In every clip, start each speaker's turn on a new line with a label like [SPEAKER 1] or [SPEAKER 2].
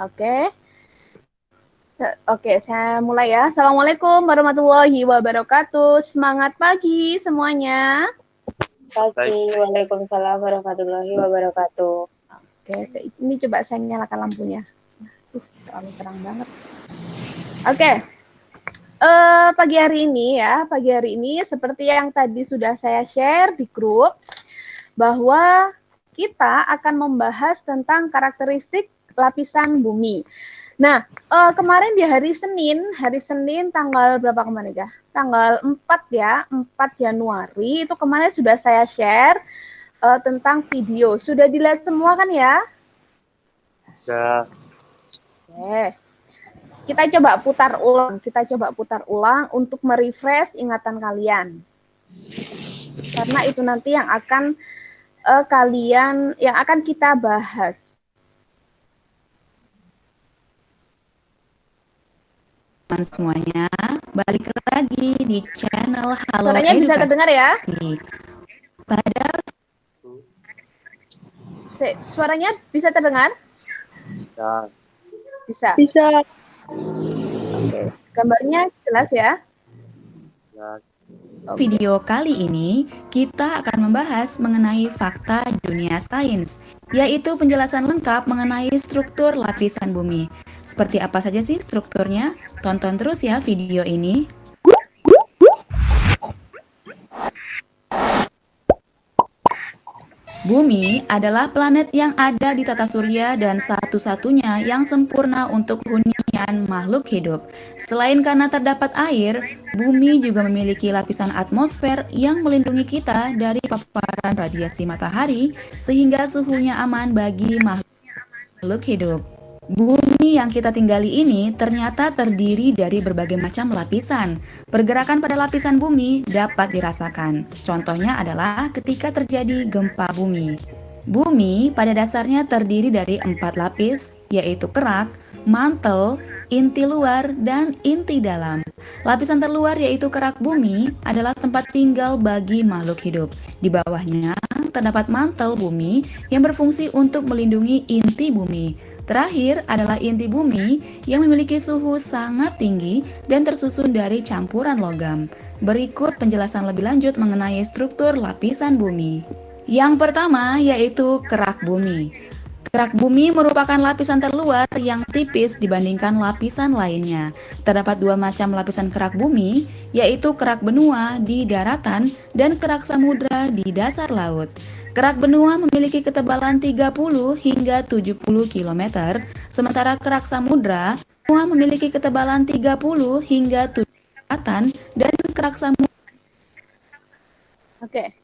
[SPEAKER 1] Oke. Oke, saya mulai ya. Assalamualaikum warahmatullahi wabarakatuh. Semangat pagi semuanya.
[SPEAKER 2] Pagi, Waalaikumsalam warahmatullahi wabarakatuh.
[SPEAKER 1] Oke, ini coba saya nyalakan lampunya. Terlalu terang banget. Oke, pagi hari ini seperti yang tadi sudah saya share di grup, bahwa kita akan membahas tentang karakteristik lapisan bumi. Nah, kemarin di hari Senin tanggal berapa kemarin ya? Tanggal 4 ya, 4 Januari, itu kemarin sudah saya share tentang video. Sudah dilihat semua kan ya?
[SPEAKER 3] Sudah.
[SPEAKER 1] Oke. Kita coba putar ulang untuk merefresh ingatan kalian. Karena itu nanti yang akan kita bahas.
[SPEAKER 4] Semuanya, balik lagi di channel Halo
[SPEAKER 1] Suaranya
[SPEAKER 4] Edukasi.
[SPEAKER 1] bisa terdengar ya?
[SPEAKER 4] Pada
[SPEAKER 1] Suaranya bisa terdengar?
[SPEAKER 3] Bisa.
[SPEAKER 1] Bisa. Oke, gambarnya jelas ya?
[SPEAKER 3] Jelas.
[SPEAKER 4] video kali ini, kita akan membahas mengenai fakta dunia sains, yaitu penjelasan lengkap mengenai struktur lapisan bumi. Seperti apa saja sih strukturnya? Tonton terus ya video ini. Bumi adalah planet yang ada di tata surya dan satu-satunya yang sempurna untuk hunian makhluk hidup. Selain karena terdapat air, bumi juga memiliki lapisan atmosfer yang melindungi kita dari paparan radiasi matahari sehingga suhunya aman bagi makhluk hidup. Bumi yang kita tinggali ini ternyata terdiri dari berbagai macam lapisan. Pergerakan pada lapisan bumi dapat dirasakan. Contohnya adalah ketika terjadi gempa bumi. Bumi pada dasarnya terdiri dari 4 lapis, yaitu kerak, mantel, inti luar, dan inti dalam. Lapisan terluar yaitu kerak bumi adalah tempat tinggal bagi makhluk hidup. Di bawahnya terdapat mantel bumi yang berfungsi untuk melindungi inti bumi. Terakhir adalah inti bumi yang memiliki suhu sangat tinggi dan tersusun dari campuran logam. Berikut penjelasan lebih lanjut mengenai struktur lapisan bumi. Yang pertama yaitu kerak bumi. Kerak bumi merupakan lapisan terluar yang tipis dibandingkan lapisan lainnya. Terdapat 2 macam lapisan kerak bumi, yaitu kerak benua di daratan dan kerak samudra di dasar laut. Kerak benua memiliki ketebalan 30 hingga 70 km, sementara kerak samudra memiliki ketebalan 30 hingga 70 km dan kerak samudra.
[SPEAKER 1] Oke.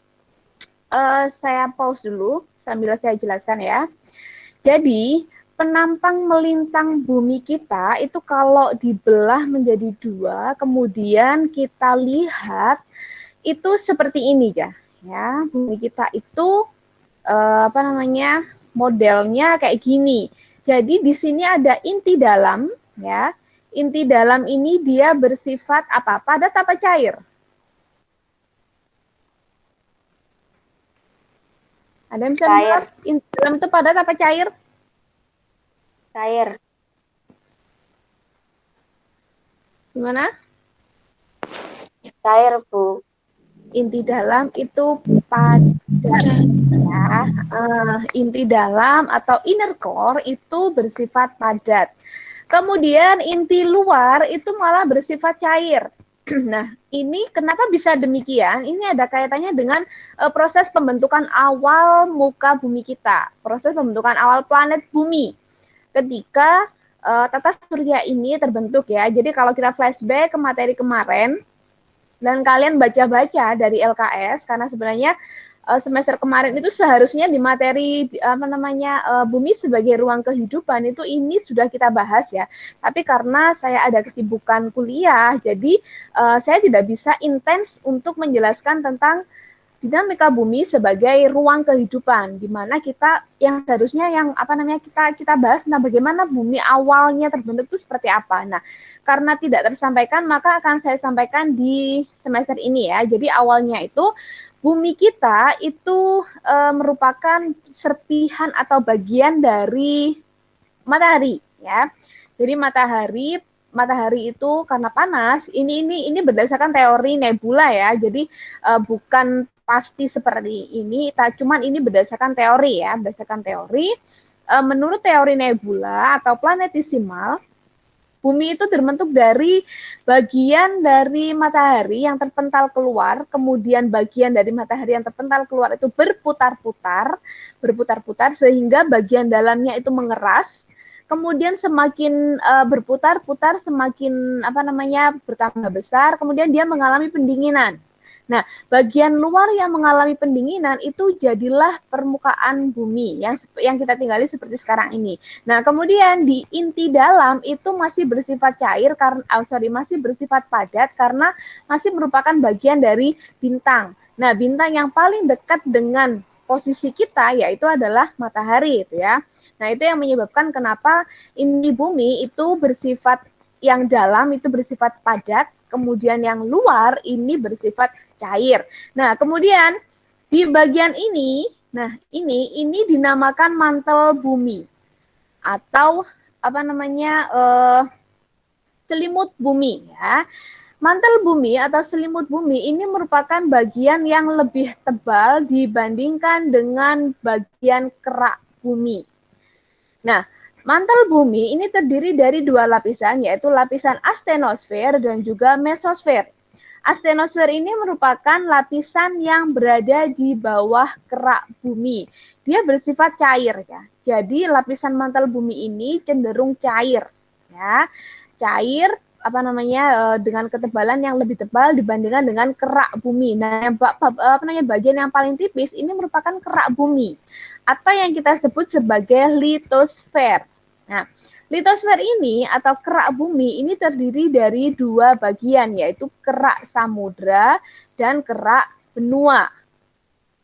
[SPEAKER 1] Saya pause dulu sambil saya jelaskan ya. Jadi, penampang melintang bumi kita itu kalau dibelah menjadi 2, kemudian kita lihat itu seperti ini ya. Ya, bumi kita itu modelnya kayak gini. Jadi di sini ada inti dalam ya. Inti dalam ini dia bersifat apa? Padat apa cair? Ada yang bisa menjawab? Inti dalam itu padat apa cair?
[SPEAKER 2] Cair.
[SPEAKER 1] Gimana?
[SPEAKER 2] Cair, Bu.
[SPEAKER 1] Inti dalam itu padat ya. Inti dalam atau inner core itu bersifat padat. Kemudian inti luar itu malah bersifat cair. Nah, ini kenapa bisa demikian? Ini ada kaitannya dengan proses pembentukan awal muka bumi kita, proses pembentukan awal planet bumi. Ketika tata surya ini terbentuk ya. Jadi kalau kita flashback ke materi kemarin, dan kalian baca-baca dari LKS, karena sebenarnya semester kemarin itu seharusnya di materi bumi sebagai ruang kehidupan itu ini sudah kita bahas ya. Tapi karena saya ada kesibukan kuliah, jadi saya tidak bisa intens untuk menjelaskan tentang dinamika bumi sebagai ruang kehidupan, di mana kita yang seharusnya kita bahas tentang bagaimana bumi awalnya terbentuk itu seperti apa. Nah, karena tidak tersampaikan, maka akan saya sampaikan di semester ini ya. Jadi awalnya itu bumi kita itu merupakan serpihan atau bagian dari matahari. ya. Jadi matahari itu karena panas, ini berdasarkan teori nebula ya. Jadi bukan pasti seperti ini, cuman ini berdasarkan teori ya, berdasarkan teori. Menurut teori nebula atau planetesimal, bumi itu terbentuk dari bagian dari matahari yang terpental keluar, kemudian bagian dari matahari yang terpental keluar itu berputar-putar sehingga bagian dalamnya itu mengeras. Kemudian semakin berputar-putar, semakin bertambah besar, kemudian dia mengalami pendinginan. Nah, bagian luar yang mengalami pendinginan itu jadilah permukaan bumi yang kita tinggali seperti sekarang ini. Nah, kemudian di inti dalam itu masih bersifat cair masih bersifat padat karena masih merupakan bagian dari bintang. Nah, bintang yang paling dekat dengan posisi kita yaitu adalah matahari itu ya. Nah, itu yang menyebabkan kenapa inti bumi itu bersifat yang dalam itu bersifat padat, kemudian yang luar ini bersifat cair. Nah, kemudian di bagian ini, ini dinamakan mantel bumi atau selimut bumi ya. Mantel bumi atau selimut bumi ini merupakan bagian yang lebih tebal dibandingkan dengan bagian kerak bumi. Nah, mantel bumi ini terdiri dari dua lapisan, yaitu lapisan astenosfer dan juga mesosfer. Astenosfer ini merupakan lapisan yang berada di bawah kerak bumi. Dia bersifat cair ya. Jadi lapisan mantel bumi ini cenderung cair ya. Cair dengan ketebalan yang lebih tebal dibandingkan dengan kerak bumi. Nah, bagian yang paling tipis ini merupakan kerak bumi atau yang kita sebut sebagai litosfer. Nah, litosfer ini atau kerak bumi ini terdiri dari dua bagian, yaitu kerak samudra dan kerak benua.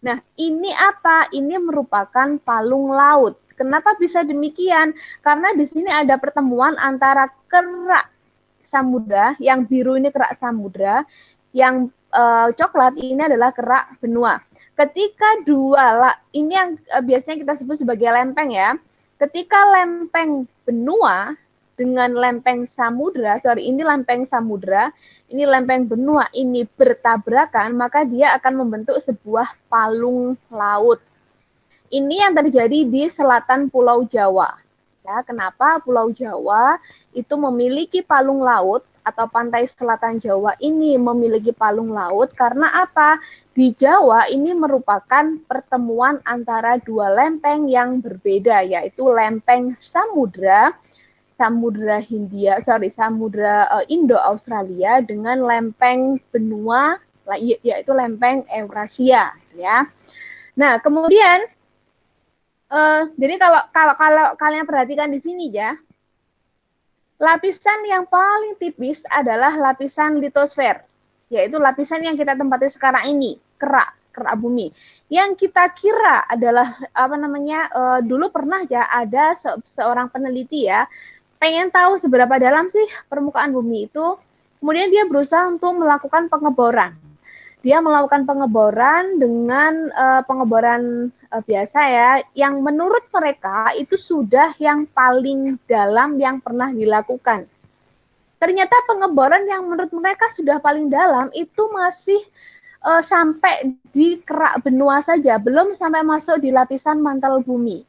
[SPEAKER 1] Nah, ini apa? Ini merupakan palung laut. Kenapa bisa demikian? Karena di sini ada pertemuan antara kerak samudra, yang biru ini kerak samudra, yang coklat ini adalah kerak benua. Ketika ini yang biasanya kita sebut sebagai lempeng ya. Ketika lempeng benua dengan lempeng samudra, ini lempeng samudra, ini lempeng benua, ini bertabrakan, maka dia akan membentuk sebuah palung laut. Ini yang terjadi di selatan Pulau Jawa. Ya, kenapa Pulau Jawa itu memiliki palung laut atau pantai selatan Jawa ini memiliki palung laut karena apa? Di Jawa ini merupakan pertemuan antara dua lempeng yang berbeda, yaitu lempeng samudra Indo-Australia dengan lempeng benua yaitu lempeng Eurasia ya. Nah, kemudian jadi kalau kalian perhatikan di sini ya, lapisan yang paling tipis adalah lapisan litosfer, yaitu lapisan yang kita tempati sekarang ini, kerak bumi. Yang kita kira adalah dulu pernah ya ada seorang peneliti ya, pengen tahu seberapa dalam sih permukaan bumi itu, kemudian dia berusaha untuk melakukan pengeboran. Dia melakukan pengeboran dengan pengeboran biasa ya, yang menurut mereka itu sudah yang paling dalam yang pernah dilakukan. Ternyata pengeboran yang menurut mereka sudah paling dalam itu masih sampai di kerak benua saja, belum sampai masuk di lapisan mantel bumi.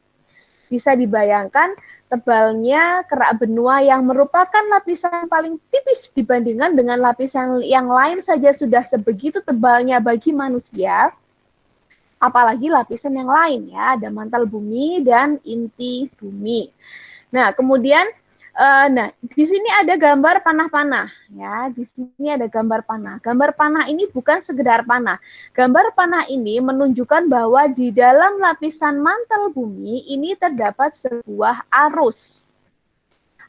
[SPEAKER 1] Bisa dibayangkan tebalnya kerak benua yang merupakan lapisan paling tipis dibandingkan dengan lapisan yang lain saja sudah sebegitu tebalnya bagi manusia, apalagi lapisan yang lain ya, ada mantel bumi dan inti bumi. Nah, kemudian di sini ada gambar panah-panah ya, di sini ada gambar panah. Gambar panah ini bukan sekedar panah. Gambar panah ini menunjukkan bahwa di dalam lapisan mantel bumi ini terdapat sebuah arus.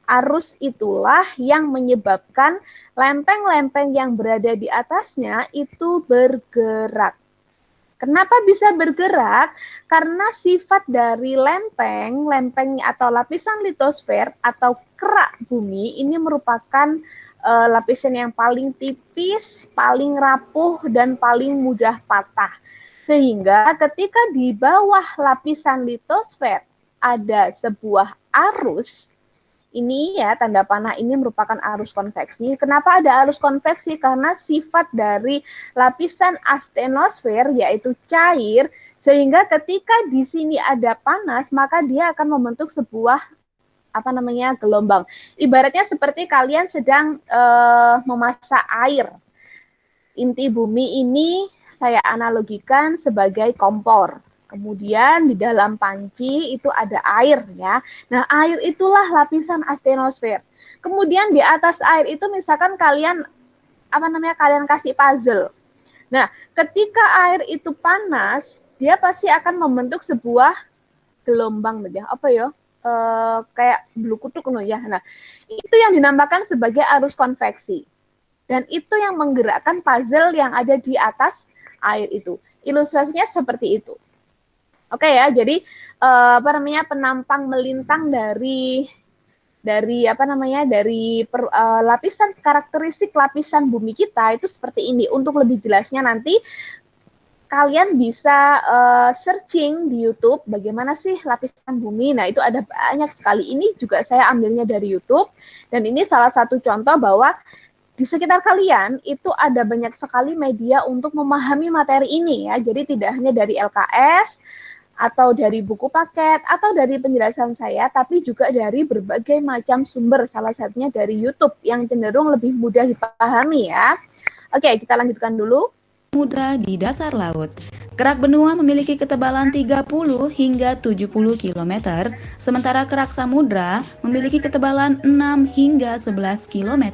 [SPEAKER 1] Arus itulah yang menyebabkan lempeng-lempeng yang berada di atasnya itu bergerak. Kenapa bisa bergerak? Karena sifat dari lempeng atau lapisan litosfer atau kerak bumi ini merupakan lapisan yang paling tipis, paling rapuh, dan paling mudah patah. Sehingga ketika di bawah lapisan litosfer ada sebuah arus, Ini ya, tanda panah ini merupakan arus konveksi. Kenapa ada arus konveksi? Karena sifat dari lapisan astenosfer yaitu cair, sehingga ketika di sini ada panas, maka dia akan membentuk sebuah gelombang. Ibaratnya seperti kalian sedang memasak air. Inti bumi ini saya analogikan sebagai kompor. Kemudian di dalam panci itu ada air ya. Nah, air itulah lapisan astenosfer. Kemudian di atas air itu misalkan kalian kalian kasih puzzle. Nah, ketika air itu panas, dia pasti akan membentuk sebuah gelombang kayak bulu kutuk ya. Nah, itu yang dinamakan sebagai arus konveksi. Dan itu yang menggerakkan puzzle yang ada di atas air itu. Ilustrasinya seperti itu. Oke ya, jadi penampang melintang dari lapisan karakteristik lapisan bumi kita itu seperti ini. Untuk lebih jelasnya nanti kalian bisa searching di YouTube bagaimana sih lapisan bumi. Nah, itu ada banyak sekali. Ini juga saya ambilnya dari YouTube dan ini salah satu contoh bahwa di sekitar kalian itu ada banyak sekali media untuk memahami materi ini ya. Jadi tidak hanya dari LKS atau dari buku paket atau dari penjelasan saya, tapi juga dari berbagai macam sumber, salah satunya dari YouTube yang cenderung lebih mudah dipahami ya. Oke, kita lanjutkan dulu.
[SPEAKER 4] Samudra di dasar laut. Kerak benua memiliki ketebalan 30 hingga 70 km, sementara kerak samudra memiliki ketebalan 6 hingga 11 km.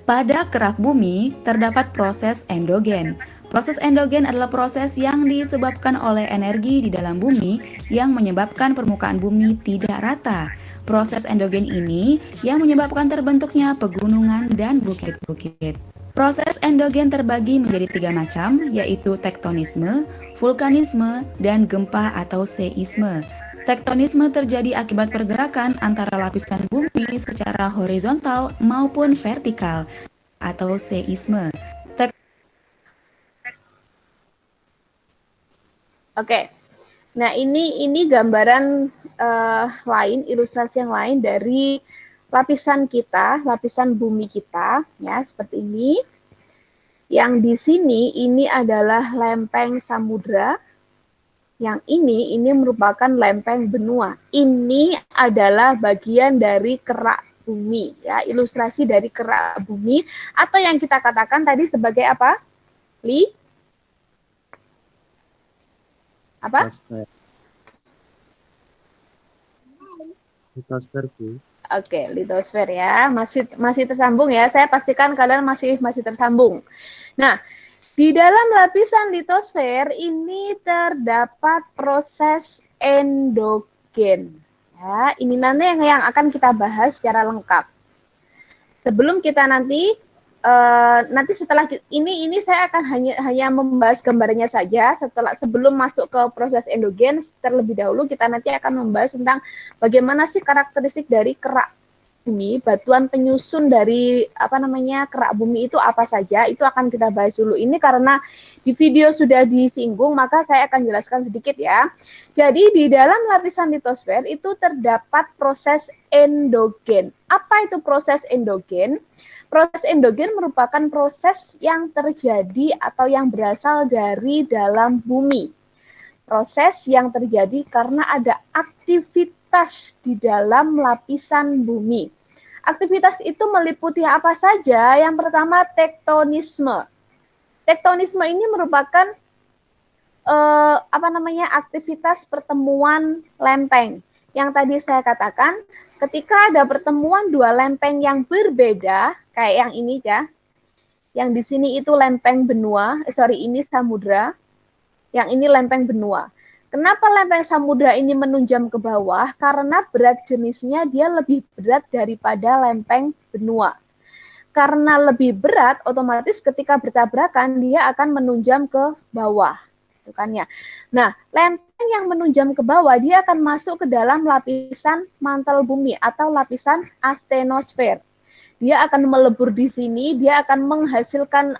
[SPEAKER 4] Pada kerak bumi terdapat proses endogen. Proses endogen adalah proses yang disebabkan oleh energi di dalam bumi yang menyebabkan permukaan bumi tidak rata. Proses endogen ini yang menyebabkan terbentuknya pegunungan dan bukit-bukit. Proses endogen terbagi menjadi 3 macam, yaitu tektonisme, vulkanisme, dan gempa atau seisme. Tektonisme terjadi akibat pergerakan antara lapisan bumi secara horizontal maupun vertikal atau seisme.
[SPEAKER 1] Oke, nah ini gambaran lain, ilustrasi yang lain dari lapisan kita, lapisan bumi kita, ya seperti ini. Yang di sini ini adalah lempeng samudra, yang ini merupakan lempeng benua. Ini adalah bagian dari kerak bumi, ya ilustrasi dari kerak bumi atau yang kita katakan tadi sebagai apa, Li? Apa?
[SPEAKER 3] Litosfer, Bu.
[SPEAKER 1] Oke, litosfer ya, masih tersambung ya. Saya pastikan kalian masih tersambung. Nah, di dalam lapisan litosfer ini terdapat proses endogen. Ya, ini nanti yang akan kita bahas secara lengkap. Sebelum kita nanti setelah ini saya akan hanya membahas gambarnya saja. Sebelum masuk ke proses endogen, terlebih dahulu kita nanti akan membahas tentang bagaimana sih karakteristik dari kerak bumi, batuan penyusun dari kerak bumi itu apa saja. Itu akan kita bahas dulu. Ini karena di video sudah disinggung, maka saya akan jelaskan sedikit ya. Jadi di dalam lapisan litosfer itu terdapat proses endogen. Apa itu proses endogen? Proses endogen merupakan proses yang terjadi atau yang berasal dari dalam bumi. Proses yang terjadi karena ada aktivitas di dalam lapisan bumi. Aktivitas itu meliputi apa saja? Yang pertama, tektonisme. Tektonisme ini merupakan aktivitas pertemuan lempeng. Yang tadi saya katakan, ketika ada pertemuan dua lempeng yang berbeda, kayak yang ini ya, yang di sini itu lempeng benua, ini samudra, yang ini lempeng benua. Kenapa lempeng samudra ini menunjam ke bawah? Karena berat jenisnya dia lebih berat daripada lempeng benua. Karena lebih berat, otomatis ketika bertabrakan dia akan menunjam ke bawah. Ya. Nah, lempeng yang menunjam ke bawah dia akan masuk ke dalam lapisan mantel bumi atau lapisan astenosfer. Dia akan melebur di sini, dia akan menghasilkan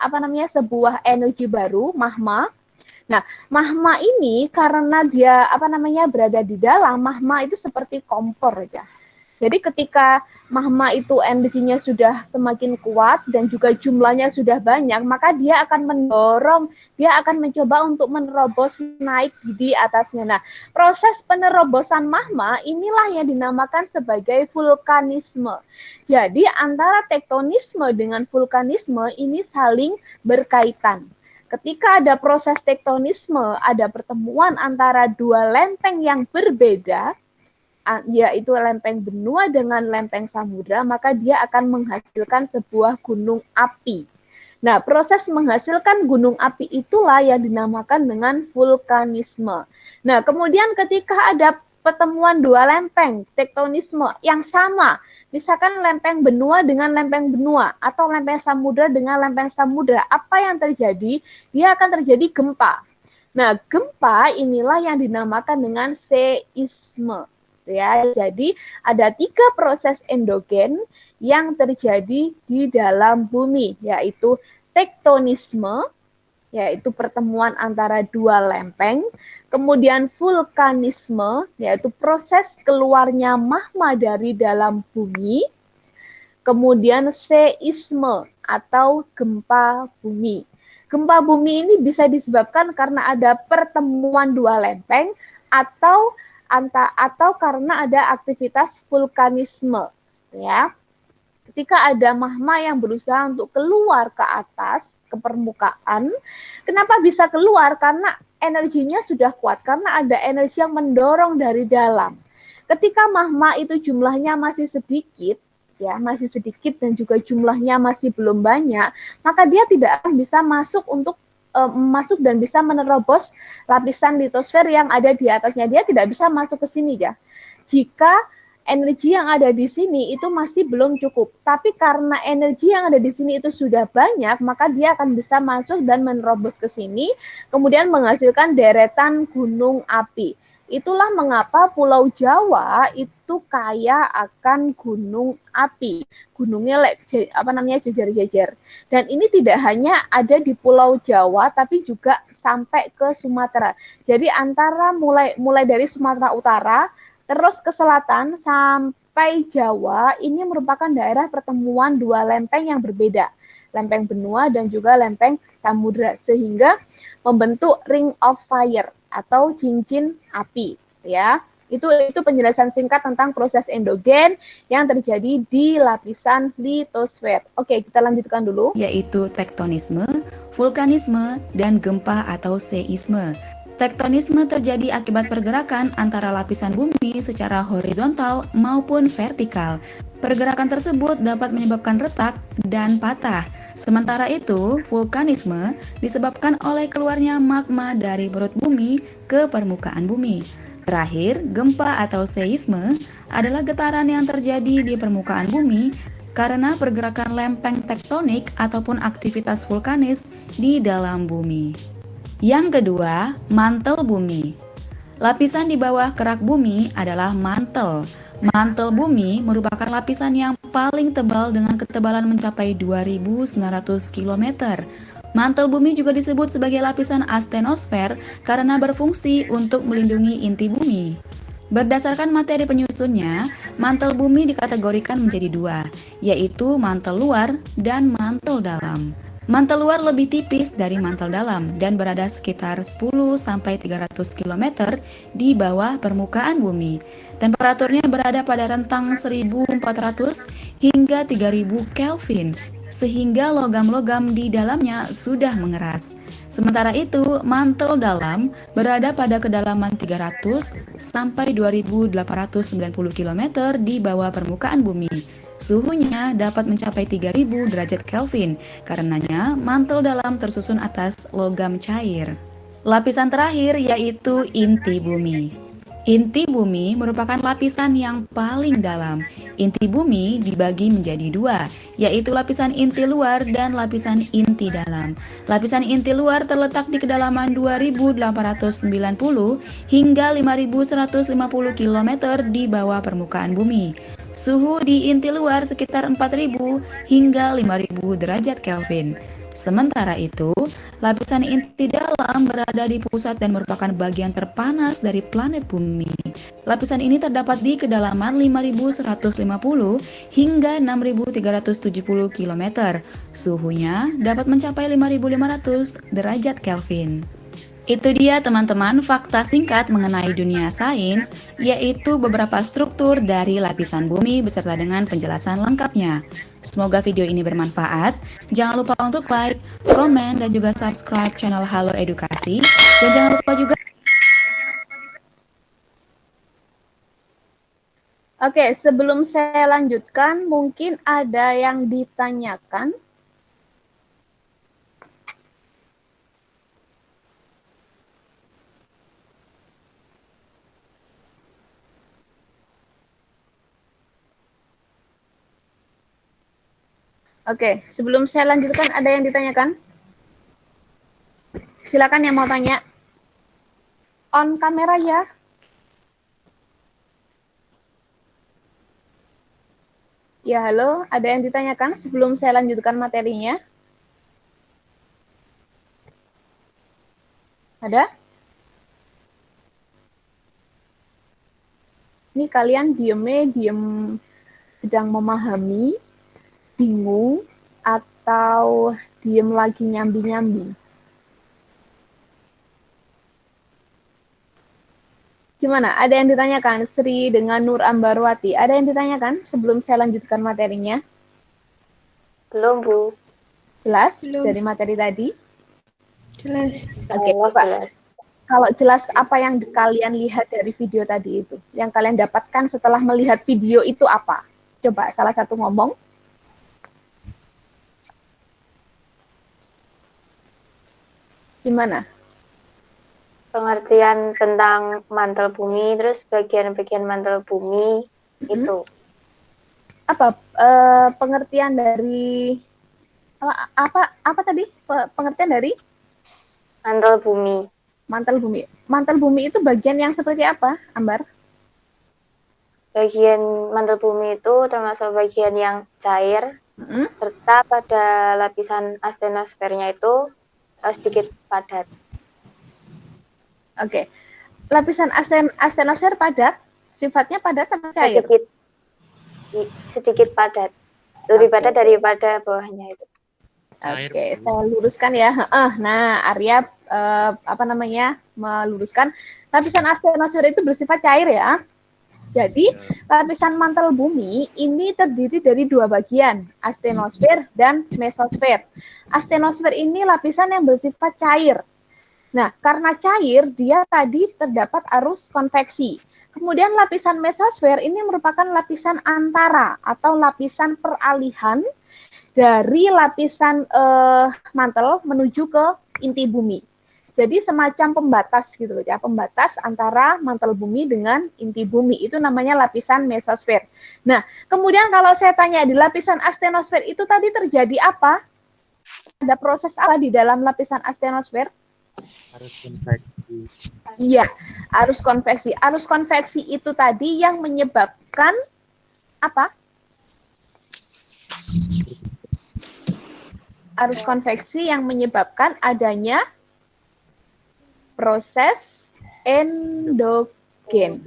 [SPEAKER 1] sebuah energi baru, magma. Nah, magma ini karena dia berada di dalam, magma itu seperti kompor ya. Jadi ketika magma itu energinya sudah semakin kuat dan juga jumlahnya sudah banyak, maka dia akan mendorong, dia akan mencoba untuk menerobos naik di atasnya. Nah, proses penerobosan magma inilah yang dinamakan sebagai vulkanisme. Jadi antara tektonisme dengan vulkanisme ini saling berkaitan. Ketika ada proses tektonisme, ada pertemuan antara dua lempeng yang berbeda, yaitu lempeng benua dengan lempeng samudra, maka dia akan menghasilkan sebuah gunung api. Nah, proses menghasilkan gunung api itulah yang dinamakan dengan vulkanisme. Nah, kemudian ketika ada pertemuan dua lempeng tektonisme yang sama, misalkan lempeng benua dengan lempeng benua, atau lempeng samudra dengan lempeng samudra, apa yang terjadi? Dia akan terjadi gempa. Nah, gempa inilah yang dinamakan dengan seisme. Ya, jadi ada 3 proses endogen yang terjadi di dalam bumi, yaitu tektonisme, yaitu pertemuan antara dua lempeng, kemudian vulkanisme, yaitu proses keluarnya magma dari dalam bumi, kemudian seisme atau gempa bumi. Gempa bumi ini bisa disebabkan karena ada pertemuan dua lempeng atau karena ada aktivitas vulkanisme, ya. Ketika ada magma yang berusaha untuk keluar ke atas, ke permukaan, kenapa bisa keluar? Karena energinya sudah kuat, karena ada energi yang mendorong dari dalam. Ketika magma itu jumlahnya masih sedikit, ya, masih sedikit dan juga jumlahnya masih belum banyak, maka dia tidak akan bisa masuk dan bisa menerobos lapisan litosfer yang ada di atasnya. Dia tidak bisa masuk ke sini, ya. Jika energi yang ada di sini itu masih belum cukup. Tapi karena energi yang ada di sini itu sudah banyak, maka dia akan bisa masuk dan menerobos ke sini, kemudian menghasilkan deretan gunung api. Itulah mengapa Pulau Jawa itu kaya akan gunung api. Gunungnya jejer-jejer. Dan ini tidak hanya ada di Pulau Jawa, tapi juga sampai ke Sumatera. Jadi antara mulai dari Sumatera Utara, terus ke selatan sampai Jawa, ini merupakan daerah pertemuan dua lempeng yang berbeda. Lempeng benua dan juga lempeng samudra, sehingga membentuk ring of fire atau cincin api, ya. Itu penjelasan singkat tentang proses endogen yang terjadi di lapisan litosfer. Oke, kita lanjutkan dulu.
[SPEAKER 4] Yaitu tektonisme, vulkanisme, dan gempa atau seisme. Tektonisme terjadi akibat pergerakan antara lapisan bumi secara horizontal maupun vertikal. Pergerakan tersebut dapat menyebabkan retak dan patah. Sementara itu, vulkanisme disebabkan oleh keluarnya magma dari perut bumi ke permukaan bumi. Terakhir, gempa atau seisme adalah getaran yang terjadi di permukaan bumi karena pergerakan lempeng tektonik ataupun aktivitas vulkanis di dalam bumi. Yang kedua, mantel bumi. Lapisan di bawah kerak bumi adalah mantel. Mantel bumi merupakan lapisan yang paling tebal dengan ketebalan mencapai 2.900 km. Mantel bumi juga disebut sebagai lapisan astenosfer karena berfungsi untuk melindungi inti bumi. Berdasarkan materi penyusunnya, mantel bumi dikategorikan menjadi 2, yaitu mantel luar dan mantel dalam. Mantel luar lebih tipis dari mantel dalam dan berada sekitar 10-300 km di bawah permukaan bumi. Temperaturnya berada pada rentang 1400 hingga 3000 Kelvin, sehingga logam-logam di dalamnya sudah mengeras. Sementara itu, mantel dalam berada pada kedalaman 300 sampai 2890 km di bawah permukaan bumi. Suhunya dapat mencapai 3000 derajat Kelvin, karenanya mantel dalam tersusun atas logam cair. Lapisan terakhir yaitu inti bumi. Inti bumi merupakan lapisan yang paling dalam. Inti bumi dibagi menjadi 2, yaitu lapisan inti luar dan lapisan inti dalam. Lapisan inti luar terletak di kedalaman 2890 hingga 5150 km di bawah permukaan bumi. Suhu di inti luar sekitar 4000 hingga 5000 derajat Kelvin. Sementara itu, lapisan inti dalam berada di pusat dan merupakan bagian terpanas dari planet Bumi. Lapisan ini terdapat di kedalaman 5.150 hingga 6.370 km. Suhunya dapat mencapai 5.500 derajat Kelvin. Itu dia teman-teman fakta singkat mengenai dunia sains, yaitu beberapa struktur dari lapisan bumi beserta dengan penjelasan lengkapnya. Semoga video ini bermanfaat. Jangan lupa untuk like, komen, dan juga subscribe channel Halo Edukasi. Dan jangan lupa juga
[SPEAKER 1] Oke, sebelum saya lanjutkan, mungkin ada yang ditanyakan. Oke, sebelum saya lanjutkan, ada yang ditanyakan? Silakan yang mau tanya. On kamera ya. Ya, halo. Ada yang ditanyakan sebelum saya lanjutkan materinya? Ada? Ini kalian diem sedang memahami, bingung, atau diem lagi nyambi-nyambi? Gimana? Ada yang ditanyakan? Sri dengan Nur Ambarwati. Ada yang ditanyakan sebelum saya lanjutkan materinya?
[SPEAKER 2] Belum, Bu.
[SPEAKER 1] Jelas
[SPEAKER 5] Belum.
[SPEAKER 1] dari materi tadi?
[SPEAKER 5] Jelas.
[SPEAKER 1] Oke,
[SPEAKER 2] Allah
[SPEAKER 1] Pak.
[SPEAKER 2] jelas.
[SPEAKER 1] Kalau jelas, apa yang kalian lihat dari video tadi itu? Yang kalian dapatkan setelah melihat video itu apa? Coba salah satu ngomong. Gimana?
[SPEAKER 2] Pengertian tentang mantel bumi, terus bagian-bagian mantel bumi itu.
[SPEAKER 1] Apa pengertian dari apa tadi? Pengertian dari
[SPEAKER 2] Mantel bumi.
[SPEAKER 1] mantel bumi. Mantel bumi itu bagian yang seperti apa, Ambar?
[SPEAKER 2] Bagian mantel bumi itu termasuk bagian yang cair,
[SPEAKER 1] Mm-mm.
[SPEAKER 2] serta pada lapisan astenosfernya itu sedikit padat.
[SPEAKER 1] Oke. Lapisan astenosfer padat, sifatnya padat atau cair?
[SPEAKER 2] Sedikit padat. Lebih
[SPEAKER 1] Oke.
[SPEAKER 2] padat daripada bawahnya itu.
[SPEAKER 1] Oke, saya luruskan ya. Nah, Arya meluruskan lapisan astenosfer itu bersifat cair ya. Jadi, lapisan mantel bumi ini terdiri dari dua bagian, astenosfer dan mesosfer. Astenosfer ini lapisan yang bersifat cair. Nah, karena cair, dia tadi terdapat arus konveksi. Kemudian lapisan mesosfer ini merupakan lapisan antara atau lapisan peralihan dari lapisan mantel menuju ke inti bumi. Jadi semacam pembatas gitu ya, pembatas antara mantel bumi dengan inti bumi. Itu namanya lapisan mesosfer. Nah, kemudian kalau saya tanya di lapisan astenosfer itu tadi terjadi apa? Ada proses apa di dalam lapisan astenosfer?
[SPEAKER 3] Harus konveksi.
[SPEAKER 1] Iya, arus konveksi. Arus konveksi itu tadi yang menyebabkan apa? Arus konveksi yang menyebabkan adanya proses endogen.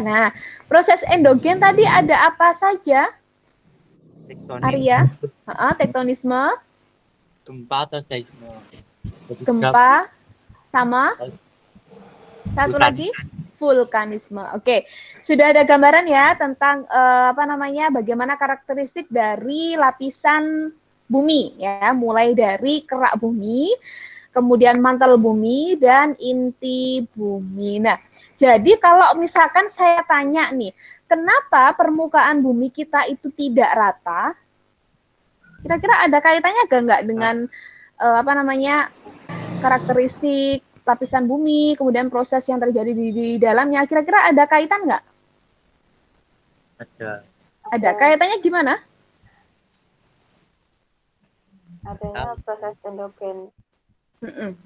[SPEAKER 1] Nah, proses endogen tadi ada apa saja, Arya? Tektonisme,
[SPEAKER 3] Gempa atau seisme.
[SPEAKER 1] gempa, sama satu lagi vulkanisme. Oke, sudah ada gambaran ya tentang bagaimana karakteristik dari lapisan bumi ya, mulai dari kerak bumi, kemudian mantel bumi dan inti bumi. Nah, jadi kalau misalkan saya tanya nih, kenapa permukaan bumi kita itu tidak rata? Kira-kira ada kaitannya nggak dengan karakteristik lapisan bumi, kemudian proses yang terjadi di dalamnya? Kira-kira ada kaitan nggak?
[SPEAKER 3] Ada.
[SPEAKER 1] Ada. Kaitannya gimana?
[SPEAKER 2] Adanya proses endogen.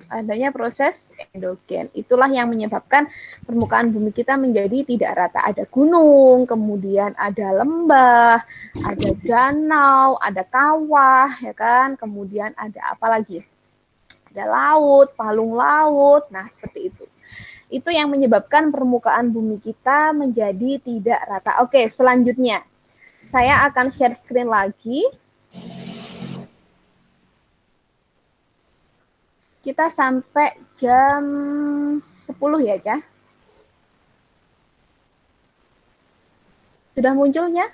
[SPEAKER 1] Adanya proses endogen. Itulah yang menyebabkan permukaan bumi kita menjadi tidak rata. Ada gunung, kemudian ada lembah, ada danau, ada kawah, ya kan? Kemudian ada apa lagi? Ada laut, palung laut. Nah, seperti itu. Itu yang menyebabkan permukaan bumi kita menjadi tidak rata. Oke, selanjutnya. Saya akan share screen lagi. Kita sampai jam 10 ya, Cah? Sudah muncul ya?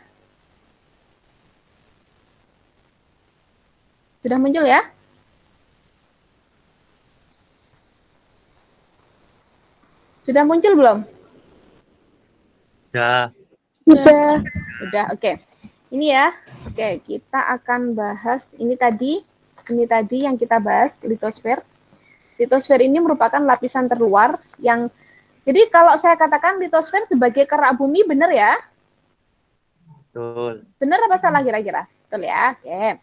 [SPEAKER 1] Sudah muncul ya? Sudah muncul belum?
[SPEAKER 3] Ya.
[SPEAKER 1] Udah, oke. Ini ya. Oke, kita akan bahas ini tadi yang kita bahas, litosfer. Litosfer ini merupakan lapisan terluar yang, jadi kalau saya katakan litosfer sebagai kerak bumi, benar ya?
[SPEAKER 3] Betul.
[SPEAKER 1] Benar apa salah kira-kira? Betul ya? Oke.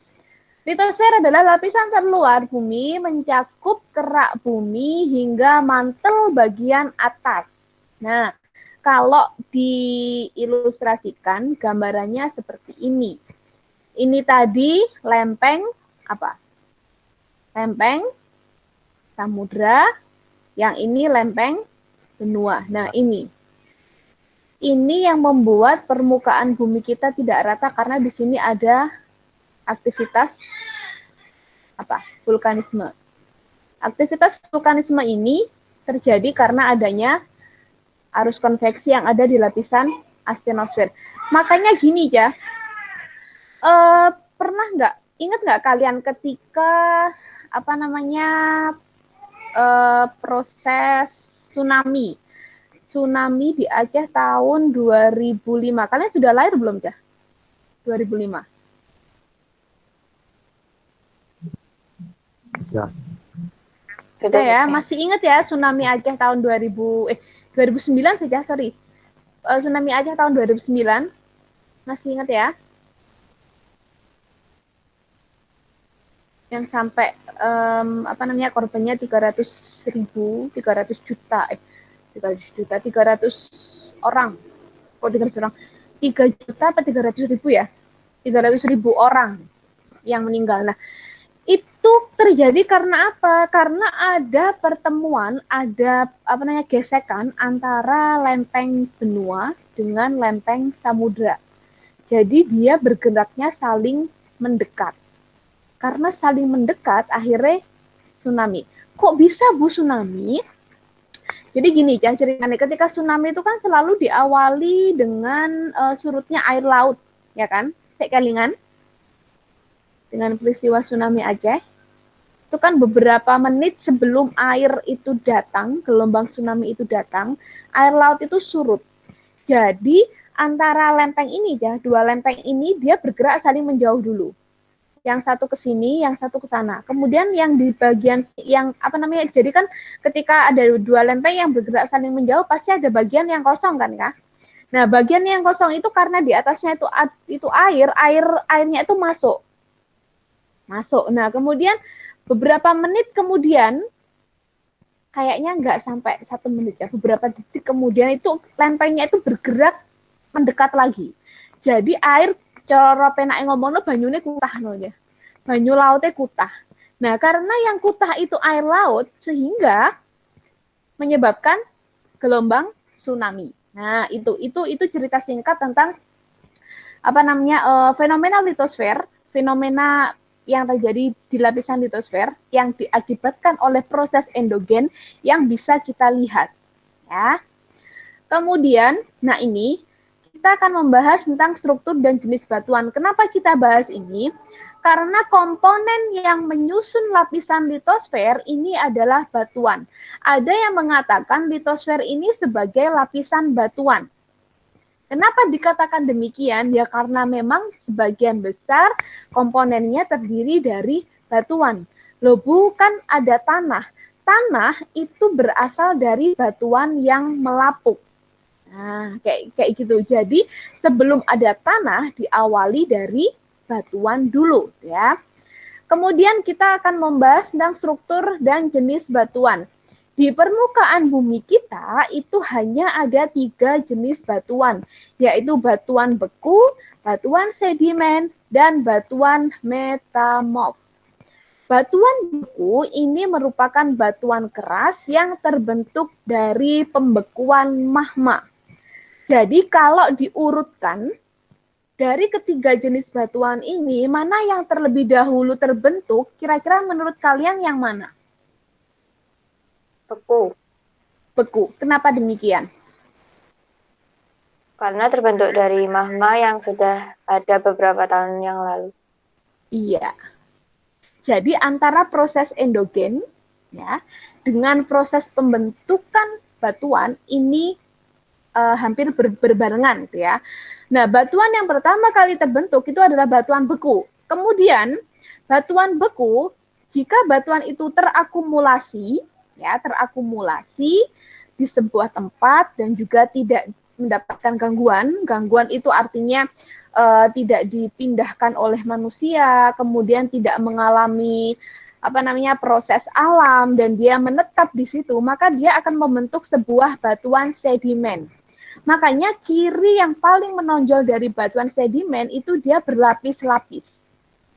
[SPEAKER 1] Litosfer adalah lapisan terluar bumi mencakup kerak bumi hingga mantel bagian atas. Nah, kalau diilustrasikan gambarannya seperti ini. Ini tadi lempeng apa? Lempeng samudra, yang ini lempeng benua. Nah, ini yang membuat permukaan bumi kita tidak rata karena di sini ada aktivitas apa? Vulkanisme. Aktivitas vulkanisme ini terjadi karena adanya arus konveksi yang ada di lapisan astenosfer. Makanya gini ya, pernah ingat nggak kalian ketika apa namanya proses tsunami di Aceh tahun 2005. Kalian sudah lahir belum, Cah? 2005.
[SPEAKER 3] Ya.
[SPEAKER 2] Sudah
[SPEAKER 1] Ya, masih ingat ya tsunami Aceh tahun 2009 saja, sorry. Tsunami Aceh tahun 2009. Masih ingat ya? Yang sampai korbannya 300 orang. Kok 300 orang? 3 juta apa 300.000 ya? 300.000 orang yang meninggal. Nah, itu terjadi karena apa? Karena ada pertemuan, ada gesekan antara lempeng benua dengan lempeng samudra. Jadi dia bergeraknya saling mendekat. Karena saling mendekat, akhirnya tsunami. Kok bisa, Bu, tsunami? Jadi gini, ceritanya ketika tsunami itu kan selalu diawali dengan surutnya air laut, ya kan? Kelingan dengan peristiwa tsunami Aceh. Itu kan beberapa menit sebelum air itu datang, gelombang tsunami itu datang, air laut itu surut. Jadi antara lempeng ini dua lempeng ini dia bergerak saling menjauh dulu. Yang satu ke sini, yang satu ke sana. Kemudian yang di bagian yang jadi kan ketika ada dua lempeng yang bergerak saling menjauh pasti ada bagian yang kosong kan, Kak? Nah, bagian yang kosong itu karena di atasnya itu airnya itu masuk. Nah, kemudian beberapa menit kemudian, kayaknya nggak sampai 1 menit ya, beberapa detik kemudian itu lempengnya itu bergerak mendekat lagi. Jadi air cara penake ngomongno banyune kutah ya. Banyu lautnya kutah. Nah, karena yang kutah itu air laut sehingga menyebabkan gelombang tsunami. Nah, itu cerita singkat tentang fenomena litosfer, fenomena yang terjadi di lapisan litosfer yang diakibatkan oleh proses endogen yang bisa kita lihat. Ya. Kemudian, nah ini kita akan membahas tentang struktur dan jenis batuan. Kenapa kita bahas ini? Karena komponen yang menyusun lapisan litosfer ini adalah batuan. Ada yang mengatakan litosfer ini sebagai lapisan batuan. Kenapa dikatakan demikian? Ya karena memang sebagian besar komponennya terdiri dari batuan. Loh, bukan ada tanah. Tanah itu berasal dari batuan yang melapuk. Nah, kayak gitu. Jadi sebelum ada tanah diawali dari batuan dulu ya. Kemudian kita akan membahas tentang struktur dan jenis batuan. Di permukaan bumi kita itu hanya ada 3 jenis batuan, yaitu batuan beku, batuan sedimen, dan batuan metamorf. Batuan beku ini merupakan batuan keras yang terbentuk dari pembekuan magma. Jadi kalau diurutkan, dari ketiga jenis batuan ini, mana yang terlebih dahulu terbentuk? Kira-kira menurut kalian yang mana?
[SPEAKER 2] Beku.
[SPEAKER 1] Beku. Kenapa demikian?
[SPEAKER 2] Karena terbentuk dari magma yang sudah ada beberapa tahun yang lalu.
[SPEAKER 1] Iya. Jadi antara proses endogen ya dengan proses pembentukan batuan ini hampir berbarengan gitu ya. Nah, batuan yang pertama kali terbentuk itu adalah batuan beku. Kemudian batuan beku, jika batuan itu terakumulasi di sebuah tempat dan juga tidak mendapatkan gangguan. Gangguan itu artinya tidak dipindahkan oleh manusia, kemudian tidak mengalami proses alam dan dia menetap di situ, maka dia akan membentuk sebuah batuan sedimen. Makanya ciri yang paling menonjol dari batuan sedimen itu dia berlapis-lapis.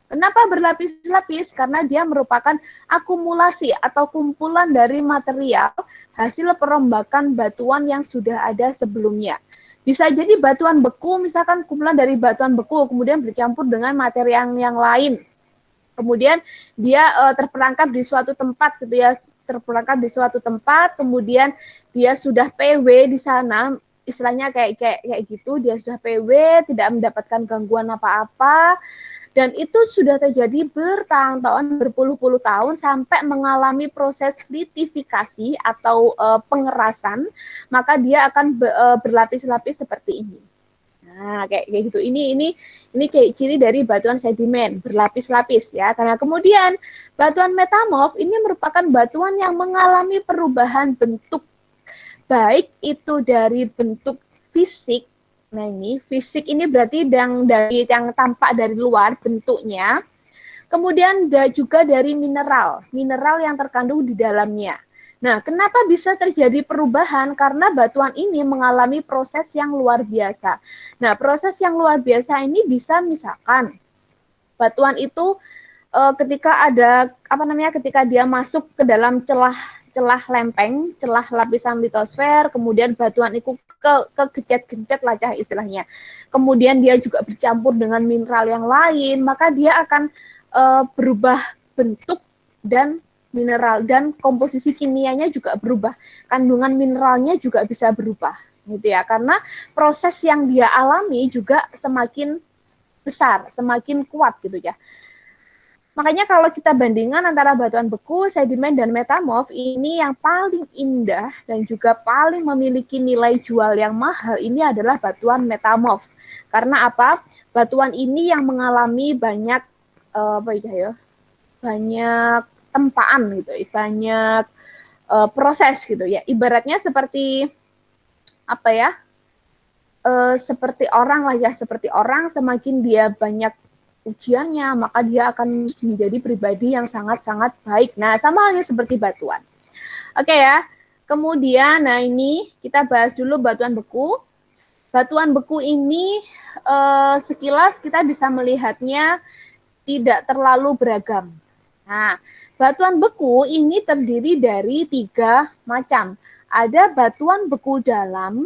[SPEAKER 1] Kenapa berlapis-lapis? Karena dia merupakan akumulasi atau kumpulan dari material hasil perombakan batuan yang sudah ada sebelumnya. Bisa jadi batuan beku, misalkan kumpulan dari batuan beku, kemudian bercampur dengan materi yang lain. Kemudian dia terperangkap di suatu tempat gitu ya, kemudian dia sudah PW di sana, istilahnya kayak gitu, dia sudah PW, tidak mendapatkan gangguan apa-apa, dan itu sudah terjadi bertahun-tahun, berpuluh-puluh tahun, sampai mengalami proses litifikasi atau pengerasan, maka dia akan berlapis-lapis seperti ini. Nah, kayak gitu. Ini kayak ciri dari batuan sedimen, berlapis-lapis ya. Karena kemudian batuan metamorf ini merupakan batuan yang mengalami perubahan bentuk, baik itu dari bentuk fisik. Nah, ini fisik ini berarti yang tampak dari luar bentuknya. Kemudian juga dari mineral yang terkandung di dalamnya. Nah, kenapa bisa terjadi perubahan? Karena batuan ini mengalami proses yang luar biasa. Nah, proses yang luar biasa ini bisa misalkan batuan itu ketika dia masuk ke dalam celah lempeng, celah lapisan litosfer, kemudian batuan itu kegencet-gencet lah istilahnya. Kemudian dia juga bercampur dengan mineral yang lain, maka dia akan berubah bentuk dan mineral, dan komposisi kimianya juga berubah. Kandungan mineralnya juga bisa berubah, gitu ya. Karena proses yang dia alami juga semakin besar, semakin kuat gitu ya. Makanya kalau kita bandingkan antara batuan beku, sedimen, dan metamorf, ini yang paling indah dan juga paling memiliki nilai jual yang mahal ini adalah batuan metamorf. Karena apa? Batuan ini yang mengalami banyak banyak tempaan gitu, banyak proses gitu ya. Ibaratnya seperti seperti orang semakin dia banyak ujiannya, maka dia akan menjadi pribadi yang sangat-sangat baik. Nah, sama halnya seperti batuan. Oke ya. Kemudian, nah ini kita bahas dulu batuan beku. Batuan beku ini sekilas kita bisa melihatnya tidak terlalu beragam. Nah, batuan beku ini terdiri dari 3 macam. Ada batuan beku dalam,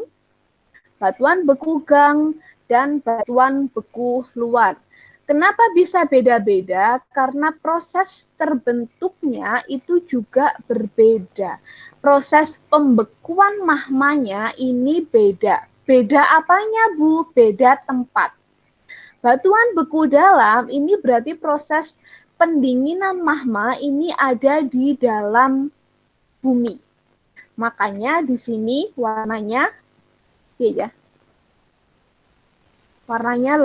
[SPEAKER 1] batuan beku gang, dan batuan beku luar. Kenapa bisa beda-beda? Karena proses terbentuknya itu juga berbeda. Proses pembekuan magmanya ini beda. Beda apanya, Bu? Beda tempat. Batuan beku dalam ini berarti proses pendinginan magma ini ada di dalam bumi. Makanya di sini warnanya warnanya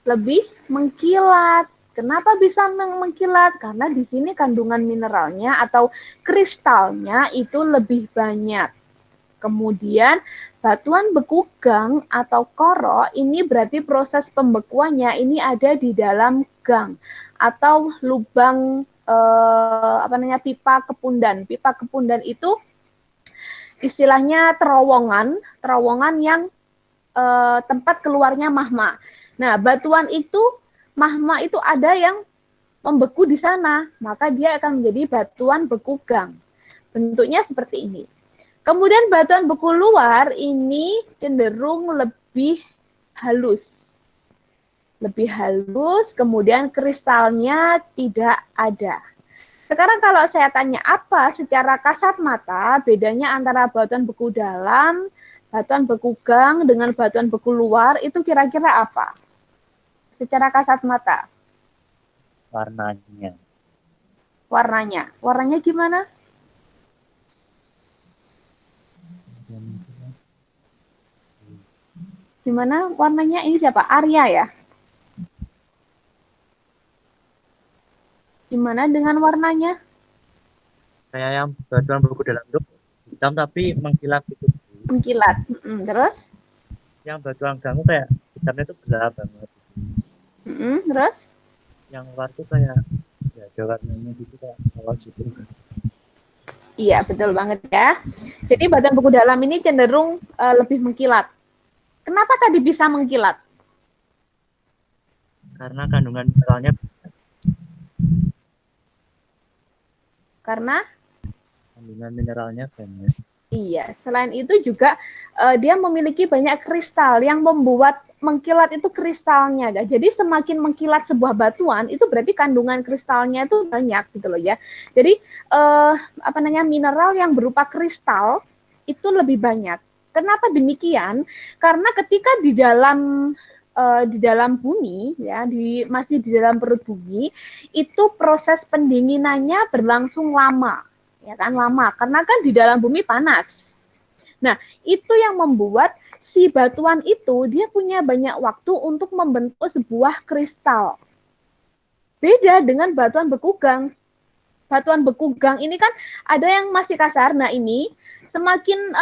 [SPEAKER 1] lebih mengkilat. Kenapa bisa mengkilat? Karena di sini kandungan mineralnya atau kristalnya itu lebih banyak. Kemudian batuan beku gang atau koro ini berarti proses pembekuannya ini ada di dalam gang atau lubang pipa kepundan. Pipa kepundan itu istilahnya terowongan yang tempat keluarnya mahma. Nah, batuan itu mahma itu ada yang membeku di sana, maka dia akan menjadi batuan beku gang. Bentuknya seperti ini. Kemudian batuan beku luar ini cenderung lebih halus. Lebih halus, kemudian kristalnya tidak ada. Sekarang kalau saya tanya apa secara kasat mata bedanya antara batuan beku dalam, batuan beku gang dengan batuan beku luar itu kira-kira apa? Secara kasat mata.
[SPEAKER 3] Warnanya.
[SPEAKER 1] Warnanya gimana? Gimana warnanya? Ini siapa? Arya ya? Gimana dengan warnanya?
[SPEAKER 3] Kayak yang batuan beku dalam itu hitam tapi mengkilat gitu.
[SPEAKER 1] Mengkilat. Terus?
[SPEAKER 3] Yang batuan gang kayak hitamnya itu gelap banget.
[SPEAKER 1] Terus?
[SPEAKER 3] Yang luar tuh kayak ya ada warnanya gitu kayak polos gitu.
[SPEAKER 1] Iya, betul banget ya. Jadi batuan beku dalam ini cenderung lebih mengkilat. Kenapa tadi bisa mengkilat?
[SPEAKER 3] Karena kandungan mineralnya banyak.
[SPEAKER 1] Iya, selain itu juga dia memiliki banyak kristal yang membuat mengkilat itu kristalnya. Jadi semakin mengkilat sebuah batuan itu berarti kandungan kristalnya itu banyak gitu loh ya. Jadi mineral yang berupa kristal itu lebih banyak. Kenapa demikian? Karena ketika di dalam bumi ya, masih di dalam perut bumi, itu proses pendinginannya berlangsung lama. Ya kan, lama karena kan di dalam bumi panas. Nah, itu yang membuat si batuan itu dia punya banyak waktu untuk membentuk sebuah kristal. Beda dengan batuan beku gang. Batuan beku gang ini kan ada yang masih kasar. Nah, ini semakin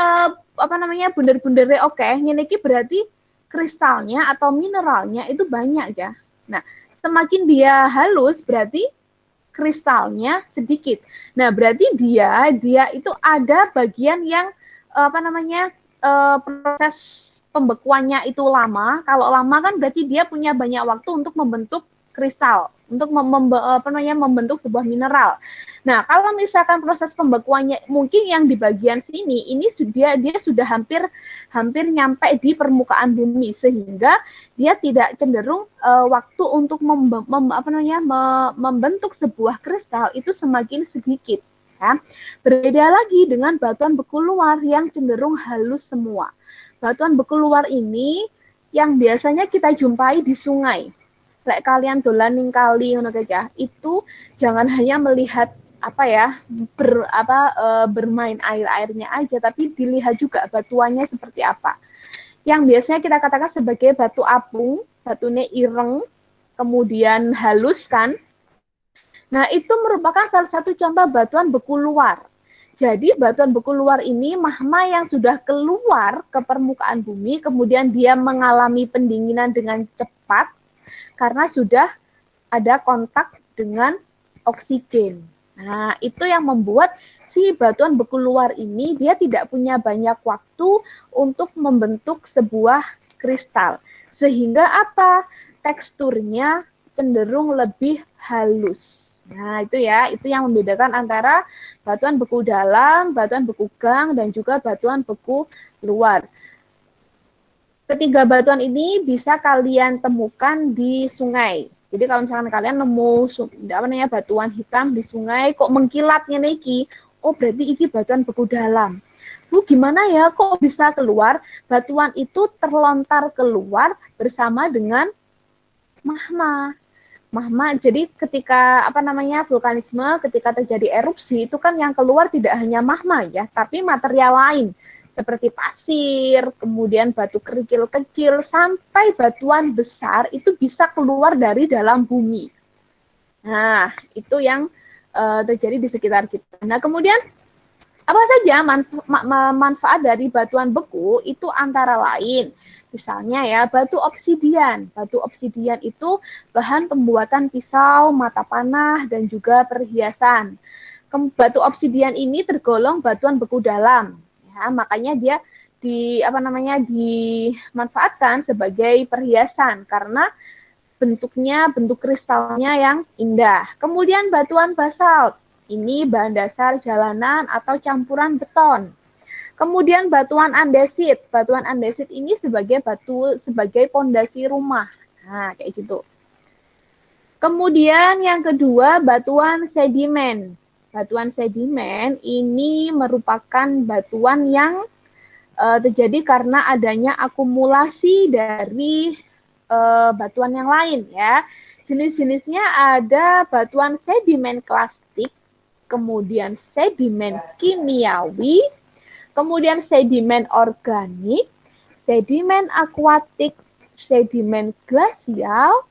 [SPEAKER 1] bunder-bundernya oke, ini berarti kristalnya atau mineralnya itu banyak ya. Nah, semakin dia halus berarti kristalnya sedikit. Nah, berarti dia itu ada bagian yang proses pembekuannya itu lama. Kalau lama kan berarti dia punya banyak waktu untuk membentuk kristal, untuk membentuk sebuah mineral. Nah, kalau misalkan proses pembekuannya mungkin yang di bagian sini ini dia sudah hampir nyampe di permukaan bumi sehingga dia tidak cenderung waktu untuk membentuk sebuah kristal itu semakin sedikit. Ya. Berbeda lagi dengan batuan beku luar yang cenderung halus semua. Batuan beku luar ini yang biasanya kita jumpai di sungai. Lek kalian dolan ning kali ngono ya, itu jangan hanya melihat bermain airnya aja, tapi dilihat juga batuannya seperti apa. Yang biasanya kita katakan sebagai batu apung, batunya ireng, kemudian halus kan. Nah, itu merupakan salah satu contoh batuan beku luar. Jadi batuan beku luar ini magma yang sudah keluar ke permukaan bumi, kemudian dia mengalami pendinginan dengan cepat karena sudah ada kontak dengan oksigen. Nah, itu yang membuat si batuan beku luar ini dia tidak punya banyak waktu untuk membentuk sebuah kristal. Sehingga apa? Teksturnya cenderung lebih halus. Nah, itu ya, itu yang membedakan antara batuan beku dalam, batuan beku gang, dan juga batuan beku luar. Ketiga batuan ini bisa kalian temukan di sungai. Jadi kalau misalkan kalian nemu batuan hitam di sungai kok mengkilatnya niki, oh berarti ini batuan beku dalam. Bu, gimana ya kok bisa keluar? Batuan itu terlontar keluar bersama dengan magma. Jadi ketika vulkanisme, ketika terjadi erupsi itu kan yang keluar tidak hanya magma ya, tapi material lain seperti pasir, kemudian batu kerikil kecil, sampai batuan besar itu bisa keluar dari dalam bumi. Nah, itu yang terjadi di sekitar kita. Nah, kemudian Apa saja manfaat dari batuan beku itu antara lain, misalnya ya batu obsidian. Batu obsidian itu bahan pembuatan pisau, mata panah, dan juga perhiasan. Batu obsidian ini tergolong batuan beku dalam, ya, makanya dia dimanfaatkan sebagai perhiasan karena bentuk kristalnya yang indah. Kemudian batuan basalt. Ini bahan dasar jalanan atau campuran beton. Kemudian batuan andesit. Batuan andesit ini sebagai pondasi rumah. Nah, kayak gitu. Kemudian yang kedua, batuan sedimen. Batuan sedimen ini merupakan batuan yang terjadi karena adanya akumulasi dari batuan yang lain ya. Jenis-jenisnya ada batuan sedimen klastik, kemudian sedimen kimiawi, kemudian sedimen organik, sedimen akuatik, sedimen glasial,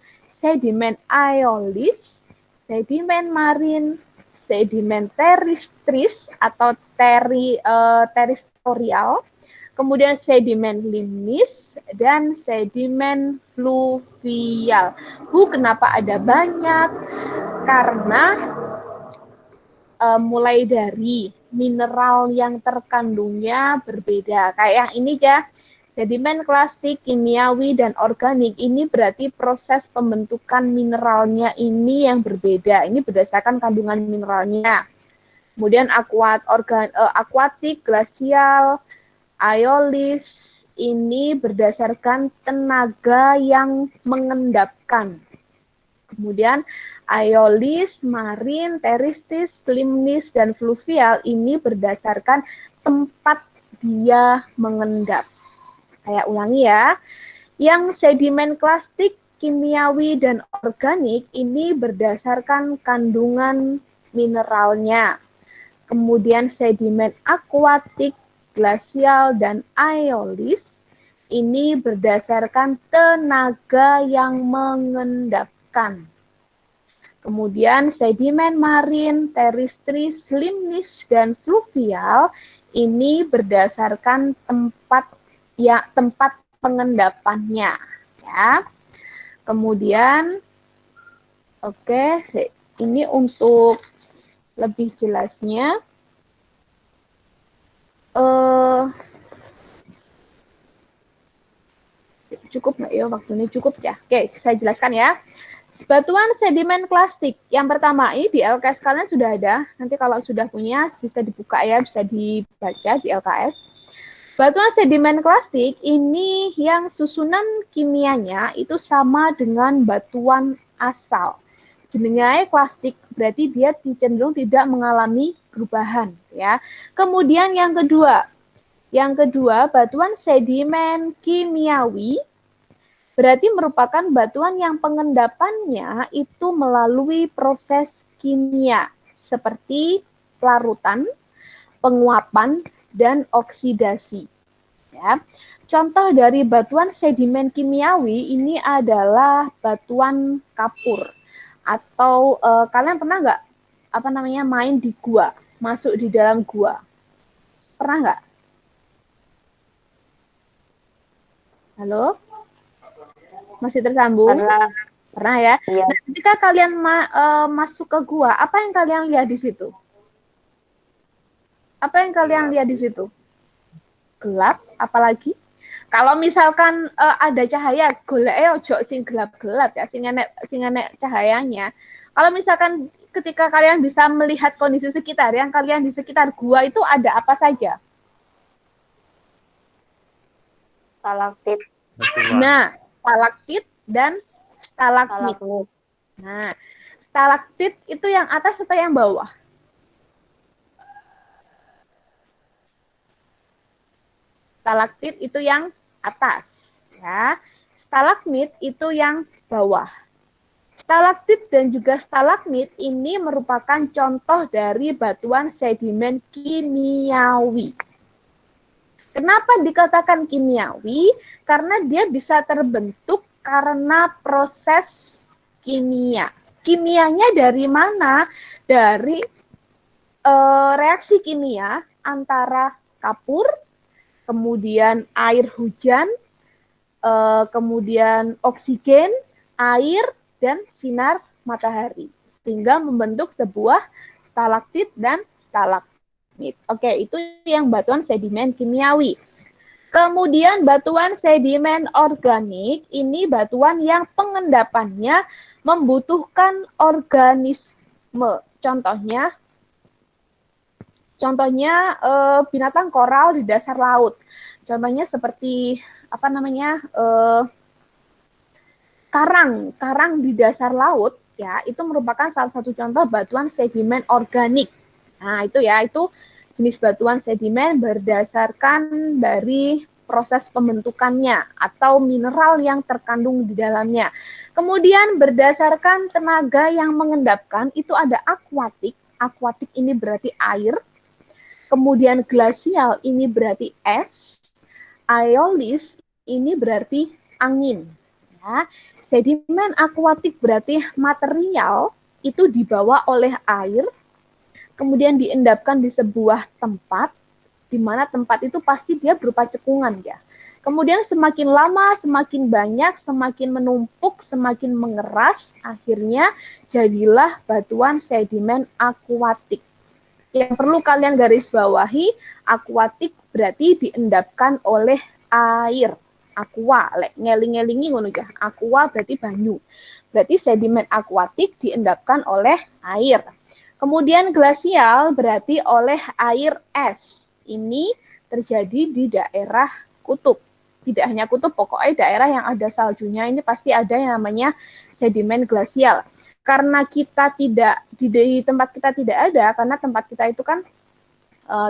[SPEAKER 1] sedimen aeolis, sedimen marin, sedimen teristris atau teristorial, kemudian sedimen limnis, dan sedimen fluvial. Kenapa ada banyak? Karena mulai dari mineral yang terkandungnya berbeda. Kayak yang ini ya, sedimen klasik, kimiawi, dan organik. Ini berarti proses pembentukan mineralnya ini yang berbeda. Ini berdasarkan kandungan mineralnya. Kemudian akuatik, glasial, aeolis, ini berdasarkan tenaga yang mengendapkan. Kemudian aeolis, marin, teristris, limnis, dan fluvial ini berdasarkan tempat dia mengendap. Saya ulangi ya. Yang sedimen klasik, kimiawi, dan organik ini berdasarkan kandungan mineralnya. Kemudian sedimen akuatik, glasial, dan aeolis ini berdasarkan tenaga yang mengendapkan. Kemudian sedimen marin, teristris, limnis, dan fluvial ini berdasarkan tempat pengendapannya ya. Kemudian ini untuk lebih jelasnya cukup nggak ya waktunya? Cukup ya. Oke, saya jelaskan ya. Batuan sedimen klastik. Yang pertama ini di LKS kalian sudah ada. Nanti kalau sudah punya bisa dibuka ya, bisa dibaca di LKS. Batuan sedimen klastik ini yang susunan kimianya itu sama dengan batuan asal. Jenengnya klastik, berarti dia cenderung tidak mengalami perubahan ya. Kemudian yang kedua batuan sedimen kimiawi berarti merupakan batuan yang pengendapannya itu melalui proses kimia seperti pelarutan, penguapan, dan oksidasi. Ya. Contoh dari batuan sedimen kimiawi ini adalah batuan kapur. Atau kalian pernah nggak main di gua, masuk di dalam gua? Pernah nggak? Halo? Masih tersambung? Pernah ya?
[SPEAKER 2] Iya.
[SPEAKER 1] Nah, ketika kalian masuk ke gua, apa yang kalian lihat di situ? Apa yang kalian lihat di situ? Gelap, apalagi? Kalau misalkan ada cahaya, goleke ojo sing gelap-gelap ya, sing enek cahayanya. Kalau misalkan ketika kalian bisa melihat kondisi sekitar, yang kalian di sekitar gua itu ada apa saja?
[SPEAKER 2] Stalaktit.
[SPEAKER 1] Nah, stalaktit dan stalagmit. Nah, stalaktit itu yang atas atau yang bawah? Stalaktit itu yang atas, ya. Stalagmit itu yang bawah. Stalaktit dan juga stalagmit ini merupakan contoh dari batuan sedimen kimiawi. Kenapa dikatakan kimiawi? Karena dia bisa terbentuk karena proses kimia. Kimianya dari mana? Dari reaksi kimia antara kapur, kemudian air hujan, kemudian oksigen, air, dan sinar matahari. Sehingga membentuk sebuah stalaktit dan stalagmit. Oke, itu yang batuan sedimen kimiawi. Kemudian batuan sedimen organik, ini batuan yang pengendapannya membutuhkan organisme. Contohnya binatang koral di dasar laut. Contohnya seperti karang di dasar laut, ya, itu merupakan salah satu contoh batuan sedimen organik. Nah, itu jenis batuan sedimen berdasarkan dari proses pembentukannya atau mineral yang terkandung di dalamnya. Kemudian berdasarkan tenaga yang mengendapkan, itu ada akuatik. Akuatik ini berarti air. Kemudian glasial ini berarti es. Aeolis ini berarti angin. Ya. Sedimen akuatik berarti material itu dibawa oleh air, kemudian diendapkan di sebuah tempat, di mana tempat itu pasti dia berupa cekungan, ya. Kemudian semakin lama, semakin banyak, semakin menumpuk, semakin mengeras, akhirnya jadilah batuan sedimen akuatik. Yang perlu kalian garis bawahi, akuatik berarti diendapkan oleh air. Aqua, ngeling-ngelingi ngono ya. Aqua berarti banyu. Berarti sedimen akuatik diendapkan oleh air. Kemudian glasial berarti oleh air es. Ini terjadi di daerah kutub. Tidak hanya kutub, pokoknya daerah yang ada saljunya ini pasti ada yang namanya sedimen glasial. Karena kita tidak di tempat kita tidak ada, karena tempat kita itu kan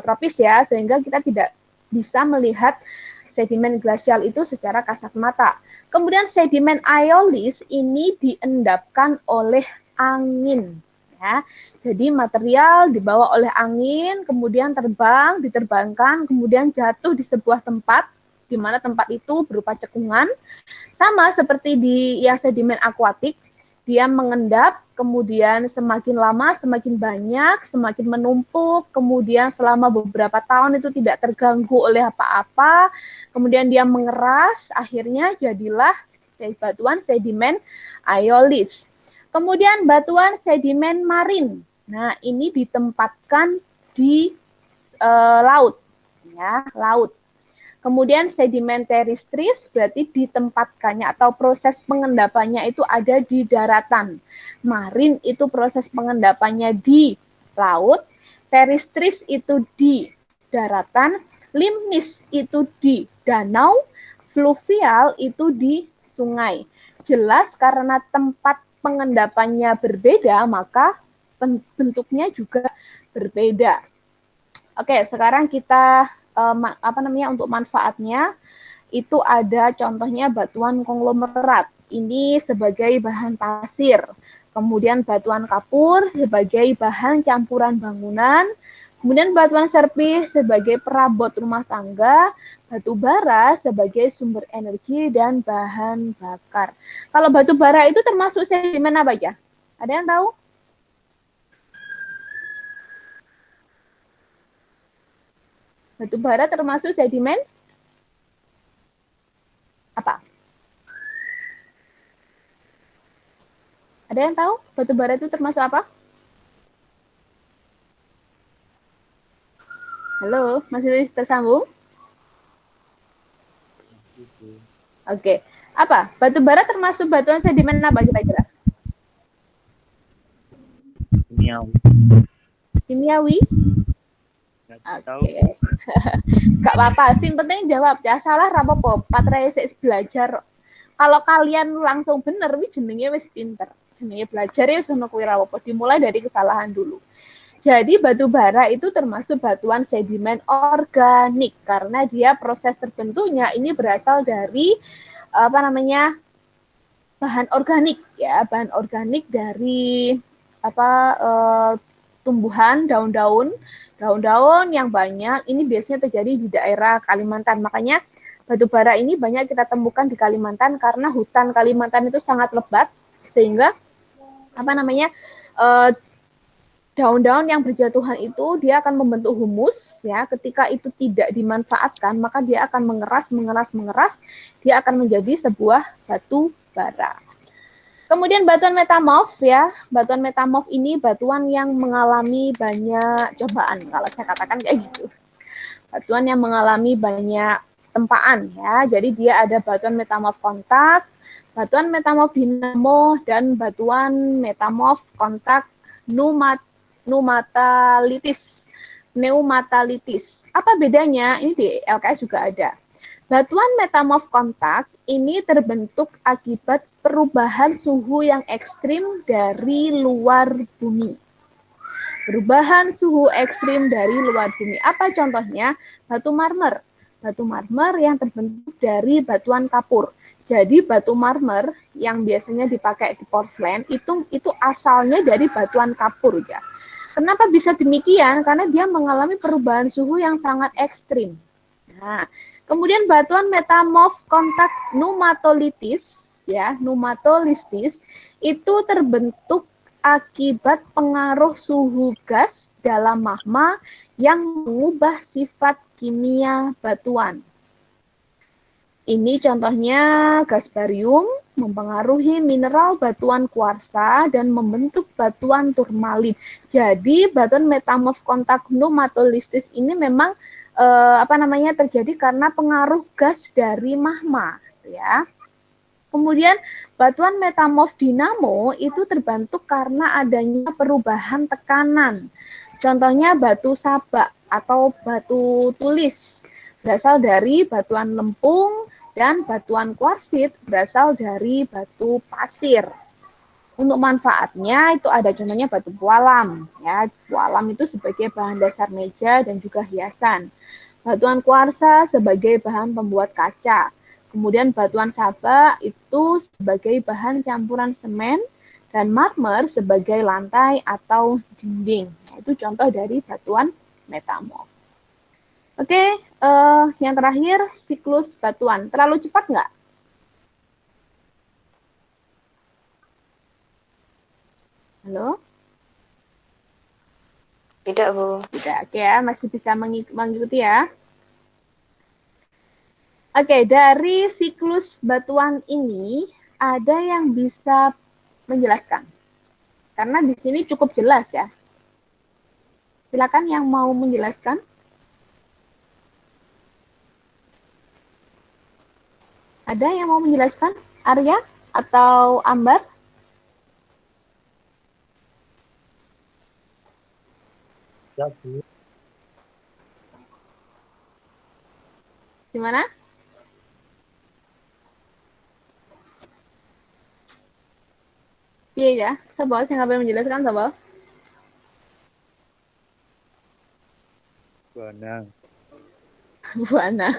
[SPEAKER 1] tropis ya, sehingga kita tidak bisa melihat sedimen glasial itu secara kasat mata. Kemudian sedimen aeolis ini diendapkan oleh angin. Ya. Jadi material dibawa oleh angin, kemudian diterbangkan, kemudian jatuh di sebuah tempat, di mana tempat itu berupa cekungan. Sama seperti di yang sedimen akuatik, dia mengendap, kemudian semakin lama, semakin banyak, semakin menumpuk, kemudian selama beberapa tahun itu tidak terganggu oleh apa-apa, kemudian dia mengeras, akhirnya jadilah batuan sedimen aeolis. Kemudian batuan sedimen marin. Nah, ini ditempatkan di laut, ya, laut. Kemudian sedimen teristris berarti ditempatkannya atau proses pengendapannya itu ada di daratan. Marin itu proses pengendapannya di laut, teristris itu di daratan, limnis itu di danau, fluvial itu di sungai. Jelas karena tempat pengendapannya berbeda, maka bentuknya juga berbeda. Oke, sekarang kita untuk manfaatnya itu ada contohnya batuan konglomerat. Ini sebagai bahan pasir. Kemudian batuan kapur sebagai bahan campuran bangunan. Kemudian batuan serpis sebagai perabot rumah tangga. Batu bara sebagai sumber energi dan bahan bakar. Kalau batu bara itu termasuk sedimen apa aja? Ada yang tahu? Batu bara termasuk sedimen apa? Ada yang tahu batu bara itu termasuk apa? Halo, masih tersambung? Oke. Apa? Batu bara termasuk batuan sedimen apa kira-kira?
[SPEAKER 3] Kimiawi.
[SPEAKER 1] Kimiawi? Oke. Gak apa-apa, sing penting jawab ya. Salah rapopo, patre belajar. Kalau kalian langsung bener, wis jenenge wis pinter. Jenenge belajar ya sono kuwi rapopo. Dimulai dari kesalahan dulu. Jadi batu bara itu termasuk batuan sedimen organik karena dia proses terbentuknya ini berasal dari bahan organik ya, bahan organik dari tumbuhan, daun-daun yang banyak, ini biasanya terjadi di daerah Kalimantan. Makanya batu bara ini banyak kita temukan di Kalimantan karena hutan Kalimantan itu sangat lebat, sehingga daun-daun yang berjatuhan itu dia akan membentuk humus, ya, ketika itu tidak dimanfaatkan, maka dia akan mengeras, dia akan menjadi sebuah batu bara. Kemudian batuan metamorf ya, batuan metamorf ini batuan yang mengalami banyak cobaan, kalau saya katakan kayak gitu. Batuan yang mengalami banyak tempaan ya, jadi dia ada batuan metamorf kontak, batuan metamorf dinamo, dan batuan metamorf kontak pneumatalitis. Apa bedanya? Ini di LKS juga ada. Batuan metamorf kontak ini terbentuk akibat perubahan suhu yang ekstrim dari luar bumi. Perubahan suhu ekstrim dari luar bumi. Apa contohnya? Batu marmer. Batu marmer yang terbentuk dari batuan kapur. Jadi batu marmer yang biasanya dipakai di porselen itu asalnya dari batuan kapur ya. Kenapa bisa demikian? Karena dia mengalami perubahan suhu yang sangat ekstrim. Nah, kemudian batuan metamorf kontak pneumatolitis ya, pneumatolitis itu terbentuk akibat pengaruh suhu gas dalam magma yang mengubah sifat kimia batuan. Ini contohnya gas barium mempengaruhi mineral batuan kuarsa dan membentuk batuan turmalin. Jadi batuan metamorf kontak pneumatolitis ini memang terjadi karena pengaruh gas dari magma, ya. Kemudian batuan metamorf dinamo itu terbentuk karena adanya perubahan tekanan. Contohnya batu sabak atau batu tulis berasal dari batuan lempung dan batuan kuarsit berasal dari batu pasir. Untuk manfaatnya itu ada contohnya batu pualam. Ya, pualam itu sebagai bahan dasar meja dan juga hiasan. Batuan kuarsa sebagai bahan pembuat kaca. Kemudian batuan sabak itu sebagai bahan campuran semen dan marmer sebagai lantai atau dinding. Nah, itu contoh dari batuan metamorf. Oke, yang terakhir siklus batuan. Terlalu cepat nggak? Halo?
[SPEAKER 2] Tidak, Bu.
[SPEAKER 1] Tidak, oke ya, masih bisa mengikuti ya. Oke, dari siklus batuan ini ada yang bisa menjelaskan. Karena di sini cukup jelas ya. Silakan yang mau menjelaskan. Ada yang mau menjelaskan? Arya atau Ambar?
[SPEAKER 3] Ya, Bu.
[SPEAKER 1] Gimana? Iya ya, Sabal, saya nggak menjelaskan, Sabal.
[SPEAKER 3] Buana.
[SPEAKER 1] Buana.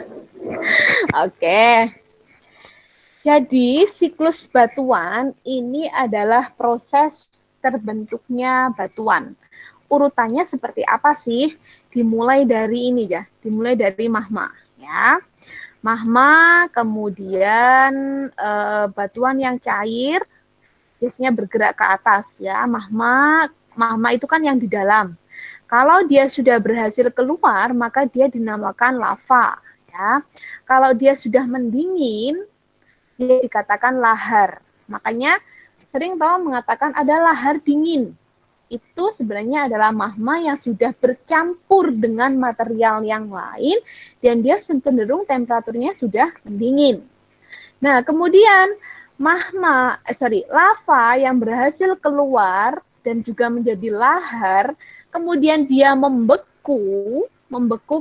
[SPEAKER 1] Oke. Jadi, siklus batuan ini adalah proses terbentuknya batuan. Urutannya seperti apa sih? Dimulai dari ini ya, dimulai dari magma ya. Magma, kemudian batuan yang cair, biasanya bergerak ke atas ya. Magma itu kan yang di dalam. Kalau dia sudah berhasil keluar, maka dia dinamakan lava ya. Kalau dia sudah mendingin, dia dikatakan lahar. Makanya sering tahu mengatakan ada lahar dingin. Itu sebenarnya adalah magma yang sudah bercampur dengan material yang lain dan dia cenderung temperaturnya sudah mendingin. Nah, kemudian lava yang berhasil keluar dan juga menjadi lahar, kemudian dia membeku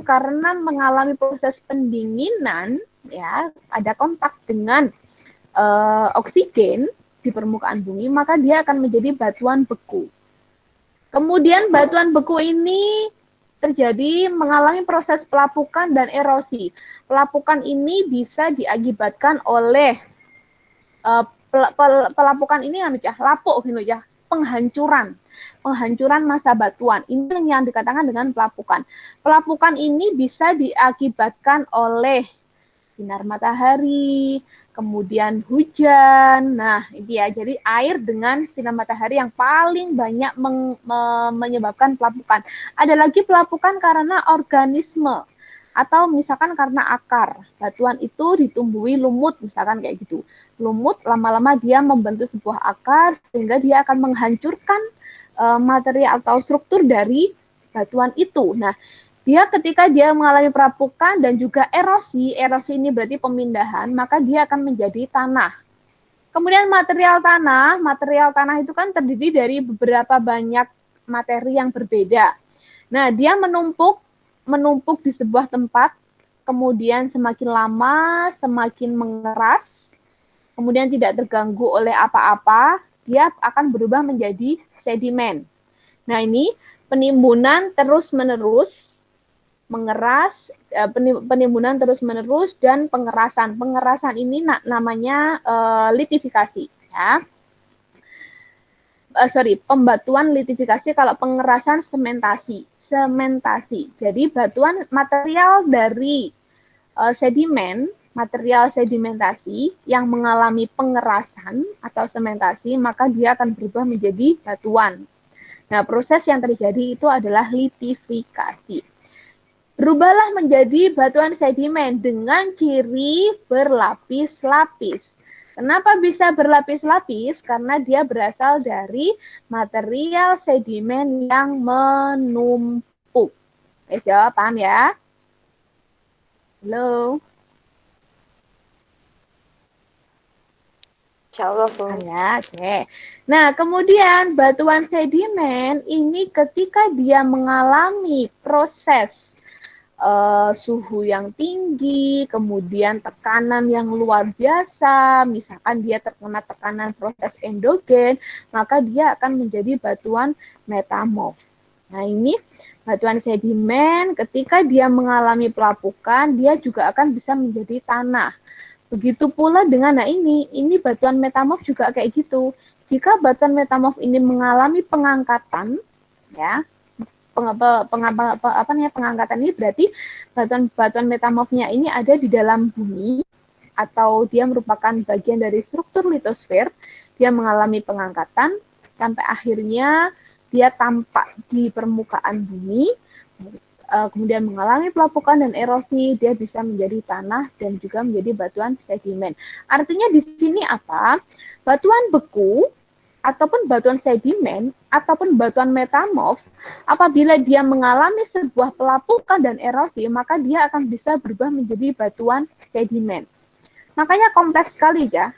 [SPEAKER 1] karena mengalami proses pendinginan, ya, ada kontak dengan oksigen di permukaan bumi, maka dia akan menjadi batuan beku. Kemudian batuan beku ini terjadi mengalami proses pelapukan dan erosi. Pelapukan ini bisa diakibatkan oleh pelapukan ini lapuk gitu ya, penghancuran massa batuan. Ini yang dikatakan dengan pelapukan. Pelapukan ini bisa diakibatkan oleh sinar matahari, kemudian hujan. Nah, ini ya. Jadi air dengan sinar matahari yang paling banyak menyebabkan pelapukan. Ada lagi pelapukan karena organisme atau misalkan karena akar. Batuan itu ditumbuhi lumut, misalkan kayak gitu. Lumut lama-lama dia membentuk sebuah akar sehingga dia akan menghancurkan material atau struktur dari batuan itu. Nah, dia ketika dia mengalami perapukan dan juga erosi ini berarti pemindahan, maka dia akan menjadi tanah. Kemudian material tanah itu kan terdiri dari beberapa banyak materi yang berbeda. Nah, dia menumpuk di sebuah tempat, kemudian semakin lama semakin mengeras, kemudian tidak terganggu oleh apa-apa, dia akan berubah menjadi sedimen. Nah, ini penimbunan terus-menerus mengeras, penimbunan terus-menerus dan pengerasan. Pengerasan ini namanya litifikasi, ya. Pembatuan litifikasi, kalau pengerasan sementasi. Jadi batuan material dari sedimen, material sedimentasi yang mengalami pengerasan atau sementasi, maka dia akan berubah menjadi batuan. Nah, proses yang terjadi itu adalah litifikasi. Berubahlah menjadi batuan sedimen dengan ciri berlapis-lapis. Kenapa bisa berlapis-lapis? Karena dia berasal dari material sedimen yang menumpuk. Jawab, paham ya? Halo?
[SPEAKER 2] Insya Allah, Bu.
[SPEAKER 1] Ya, oke. Nah, kemudian batuan sedimen ini ketika dia mengalami proses suhu yang tinggi, kemudian tekanan yang luar biasa, misalkan dia terkena tekanan proses endogen, maka dia akan menjadi batuan metamorf. Nah, ini batuan sedimen ketika dia mengalami pelapukan, dia juga akan bisa menjadi tanah. Begitu pula dengan ini batuan metamorf juga kayak gitu. Jika batuan metamorf ini mengalami pengangkatan, ya, pengangkatan ini berarti batuan metamorfnya ini ada di dalam bumi atau dia merupakan bagian dari struktur litosfer. Dia mengalami pengangkatan sampai akhirnya dia tampak di permukaan bumi, kemudian mengalami pelapukan dan erosi, dia bisa menjadi tanah dan juga menjadi batuan sedimen. Artinya di sini apa? Batuan beku ataupun batuan sedimen, ataupun batuan metamorf, apabila dia mengalami sebuah pelapukan dan erosi, maka dia akan bisa berubah menjadi batuan sedimen. Makanya kompleks sekali ya.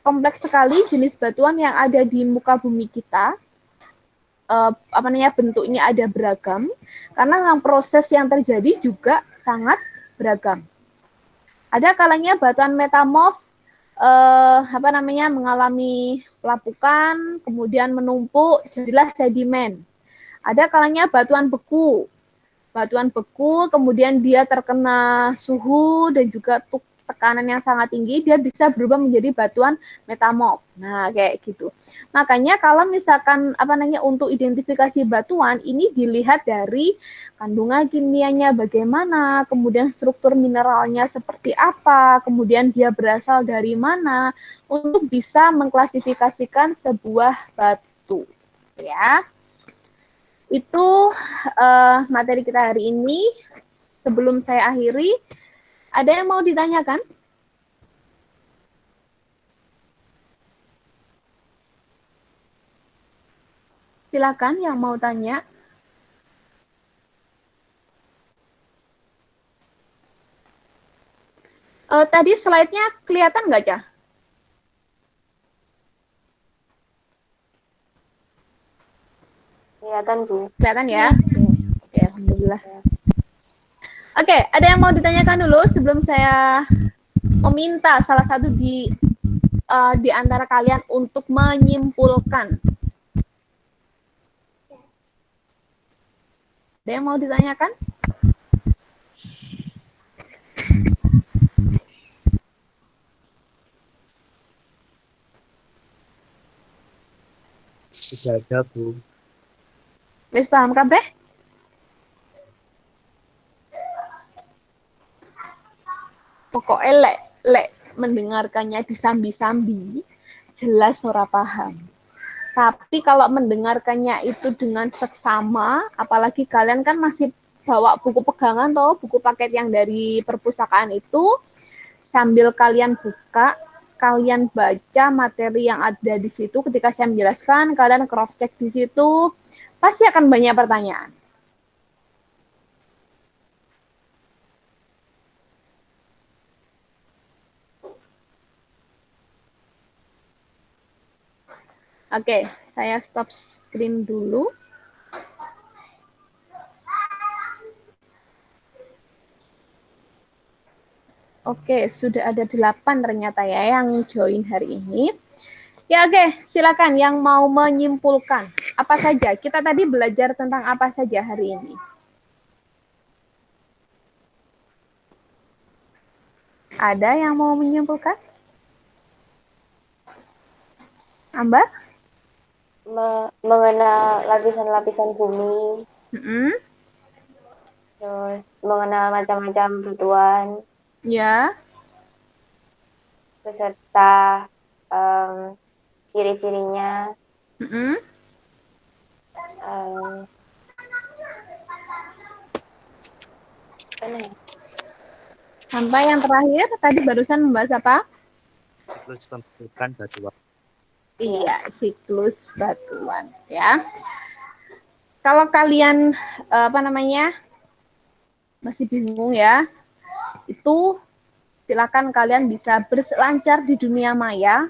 [SPEAKER 1] Kompleks sekali jenis batuan yang ada di muka bumi kita. Bentuknya ada beragam, karena memang proses yang terjadi juga sangat beragam. Ada kalanya batuan metamorf mengalami pelapukan, kemudian menumpuk, jadilah sedimen. Ada kalanya batuan beku, kemudian dia terkena suhu dan juga tekanan yang sangat tinggi, dia bisa berubah menjadi batuan metamorf. Nah, kayak gitu. Makanya kalau misalkan untuk identifikasi batuan ini dilihat dari kandungan kimianya bagaimana, kemudian struktur mineralnya seperti apa, kemudian dia berasal dari mana untuk bisa mengklasifikasikan sebuah batu. Ya. Itu materi kita hari ini. Sebelum saya akhiri, ada yang mau ditanyakan? Silakan yang mau tanya. Tadi slide-nya kelihatan nggak, Cah?
[SPEAKER 2] Kelihatan, Bu.
[SPEAKER 1] Kelihatan ya? Oke, alhamdulillah. Oke, ada yang mau ditanyakan dulu sebelum saya meminta salah satu di antara kalian untuk menyimpulkan. Ada yang mau ditanyakan?
[SPEAKER 3] Tidak ada, Bu.
[SPEAKER 1] Wis paham kabeh? Pokoknya lek mendengarkannya disambi-sambi, jelas ora paham. Tapi kalau mendengarkannya itu dengan seksama, apalagi kalian kan masih bawa buku pegangan toh, buku paket yang dari perpustakaan itu, sambil kalian buka, kalian baca materi yang ada di situ. Ketika saya menjelaskan, kalian cross check di situ, pasti akan banyak pertanyaan. Oke, saya stop screen dulu. Oke, sudah ada 8 ternyata ya yang join hari ini. Ya oke, silakan yang mau menyimpulkan. Apa saja? Kita tadi belajar tentang apa saja hari ini? Ada yang mau menyimpulkan? Amba?
[SPEAKER 2] Mengenal lapisan-lapisan bumi, terus mengenal macam-macam batuan,
[SPEAKER 1] Ya.
[SPEAKER 2] beserta ciri-cirinya.
[SPEAKER 1] Sampai yang terakhir, tadi barusan membahas apa?
[SPEAKER 3] Siklus pembentukan batuan.
[SPEAKER 1] Iya, siklus batuan ya. Kalau kalian masih bingung ya, itu silakan kalian bisa berselancar di dunia maya.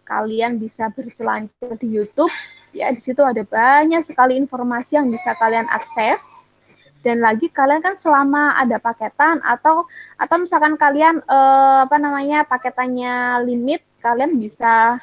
[SPEAKER 1] Kalian bisa berselancar di YouTube ya. Di situ ada banyak sekali informasi yang bisa kalian akses. Dan lagi kalian kan selama ada paketan atau misalkan kalian paketannya limit, kalian bisa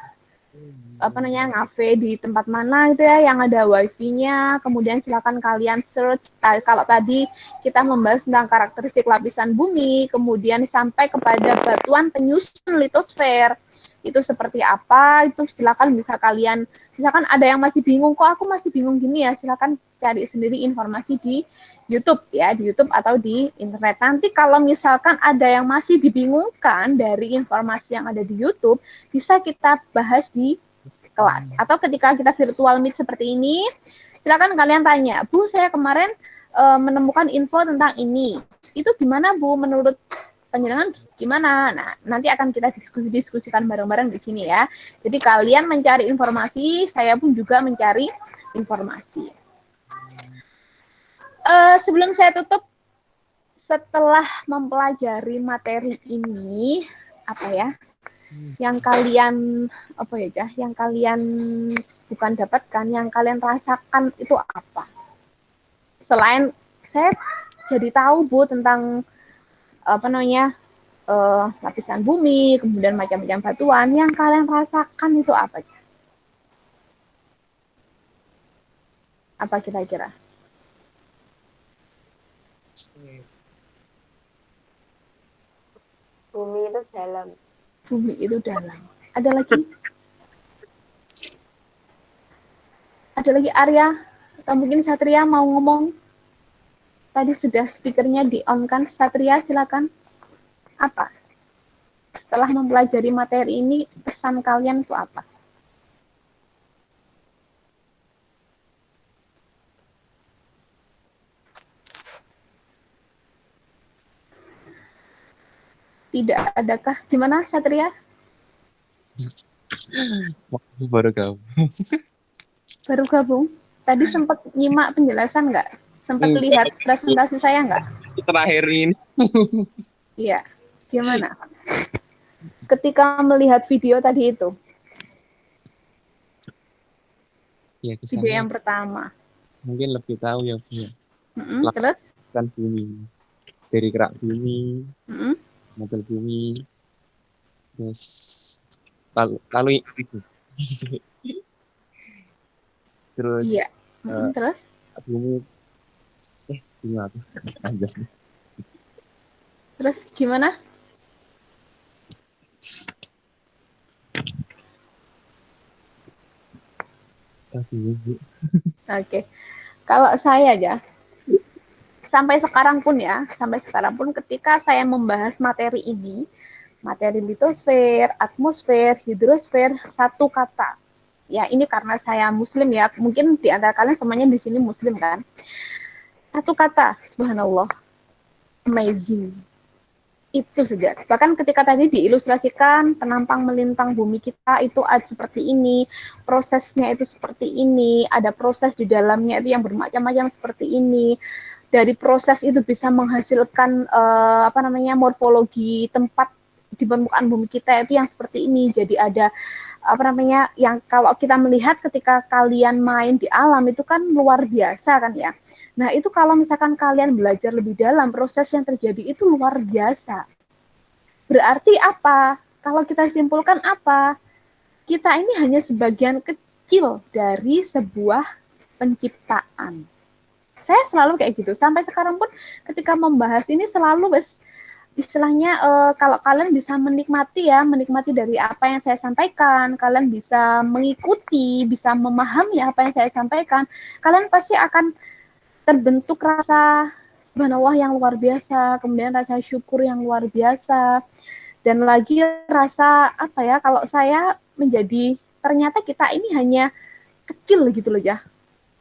[SPEAKER 1] ngafe di tempat mana gitu ya yang ada wifi-nya. Kemudian silakan kalian search. Kalau tadi kita membahas tentang karakteristik lapisan bumi, kemudian sampai kepada batuan penyusun litosfer itu seperti apa, itu silakan bisa kalian, misalkan ada yang masih bingung, kok aku masih bingung gini ya, silakan cari sendiri informasi di YouTube ya, di YouTube atau di internet. Nanti kalau misalkan ada yang masih dibingungkan dari informasi yang ada di YouTube, bisa kita bahas di kelas. Atau ketika kita virtual meet seperti ini, silakan kalian tanya, Bu, saya kemarin menemukan info tentang ini. Itu gimana, Bu? Menurut penjelasan gimana? Nah, nanti akan kita diskusikan bareng-bareng di sini ya. Jadi kalian mencari informasi, saya pun juga mencari informasi. Sebelum saya tutup, setelah mempelajari materi ini, yang kalian yang kalian bukan dapatkan, yang kalian rasakan itu apa? Selain saya jadi tahu, Bu, tentang lapisan bumi, kemudian macam-macam batuan, yang kalian rasakan itu apa? Apa kira-kira?
[SPEAKER 2] Bumi itu dalam.
[SPEAKER 1] Bumi itu dalam. Ada lagi? Ada lagi Arya? Atau mungkin Satria mau ngomong? Tadi sudah speakernya di-on kan? Satria, silakan. Apa? Setelah mempelajari materi ini, pesan kalian itu apa? Tidak adakah? Gimana, Satria?
[SPEAKER 6] Baru gabung.
[SPEAKER 1] Baru gabung? Tadi sempat nyimak penjelasan nggak? Sempat lihat presentasi saya nggak?
[SPEAKER 6] Terakhir ini.
[SPEAKER 1] Iya. Gimana? Ketika melihat video tadi itu?
[SPEAKER 6] Ya,
[SPEAKER 1] Video yang pertama.
[SPEAKER 6] mungkin lebih tahu ya, Bu.
[SPEAKER 1] Terus?
[SPEAKER 6] Kan bumi. Dari kerak bumi, model bumi, terus lalu itu. Terus
[SPEAKER 1] Iya. Terus?
[SPEAKER 6] bumi gimana tuh?
[SPEAKER 1] Terus gimana? Oke. Kalau saya aja, sampai sekarang pun ketika saya membahas materi ini, materi litosfer, atmosfer, hidrosfer, satu kata. Ya, ini karena saya muslim ya, mungkin di antara kalian semuanya di sini muslim kan. Satu kata, subhanallah, amazing. Itu saja. Bahkan ketika tadi diilustrasikan penampang melintang bumi kita itu seperti ini, prosesnya itu seperti ini, ada proses di dalamnya itu yang bermacam-macam seperti ini. Dari proses itu bisa menghasilkan morfologi tempat di permukaan bumi kita itu yang seperti ini. Jadi ada yang kalau kita melihat ketika kalian main di alam itu kan luar biasa kan ya. Nah, itu kalau misalkan kalian belajar lebih dalam, proses yang terjadi itu luar biasa. Berarti apa? Kalau kita simpulkan apa? Kita ini hanya sebagian kecil dari sebuah penciptaan. Saya selalu kayak gitu. Sampai sekarang pun ketika membahas ini selalu istilahnya kalau kalian bisa menikmati dari apa yang saya sampaikan, kalian bisa mengikuti, bisa memahami apa yang saya sampaikan, kalian pasti akan terbentuk rasa subhanallah yang luar biasa, kemudian rasa syukur yang luar biasa, dan lagi rasa kalau saya menjadi ternyata kita ini hanya kecil gitu loh ya.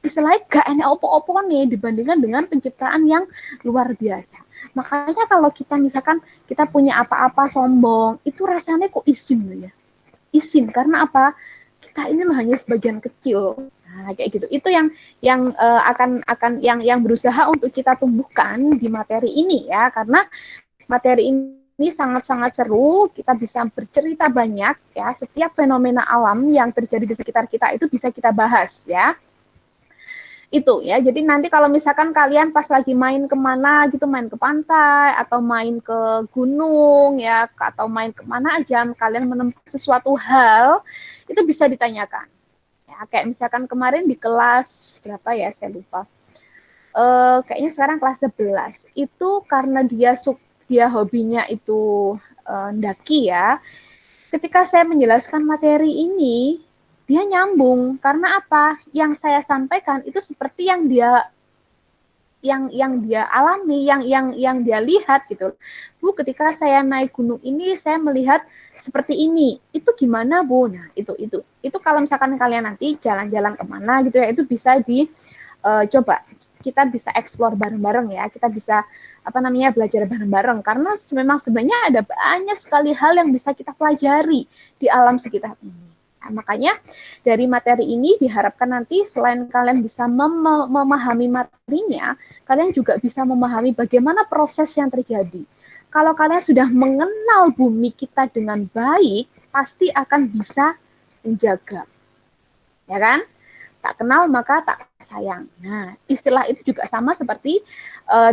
[SPEAKER 1] Istilahnya gak enak opo-opo nih dibandingkan dengan penciptaan yang luar biasa. Makanya kalau kita misalkan kita punya apa-apa sombong, itu rasanya kok isin loh ya. Isin karena apa? Kita ini loh hanya sebagian kecil. Nah, kayak gitu. Itu yang berusaha untuk kita tumbuhkan di materi ini ya, karena materi ini sangat-sangat seru, kita bisa bercerita banyak ya, setiap fenomena alam yang terjadi di sekitar kita itu bisa kita bahas ya. Itu ya, jadi nanti kalau misalkan kalian pas lagi main kemana gitu, main ke pantai atau main ke gunung ya, atau main kemana aja, kalian menemukan sesuatu hal itu bisa ditanyakan ya, kayak misalkan kemarin di kelas berapa ya, saya lupa, kayaknya sekarang kelas 11 itu karena dia hobinya itu ndaki ya, ketika saya menjelaskan materi ini dia nyambung karena apa? Yang saya sampaikan itu seperti yang dia alami, yang dia lihat gitu. Bu, ketika saya naik gunung ini saya melihat seperti ini. Itu gimana, Bu? Nah, itu kalau misalkan kalian nanti jalan-jalan kemana gitu ya, itu bisa coba. Kita bisa explore bareng-bareng ya. Kita bisa belajar bareng-bareng karena memang sebenarnya ada banyak sekali hal yang bisa kita pelajari di alam sekitar ini. Nah, makanya dari materi ini diharapkan nanti selain kalian bisa memahami materinya, kalian juga bisa memahami bagaimana proses yang terjadi. Kalau kalian sudah mengenal bumi kita dengan baik, pasti akan bisa menjaga. Ya kan? Tak kenal maka tak sayang. Nah, istilah itu juga sama seperti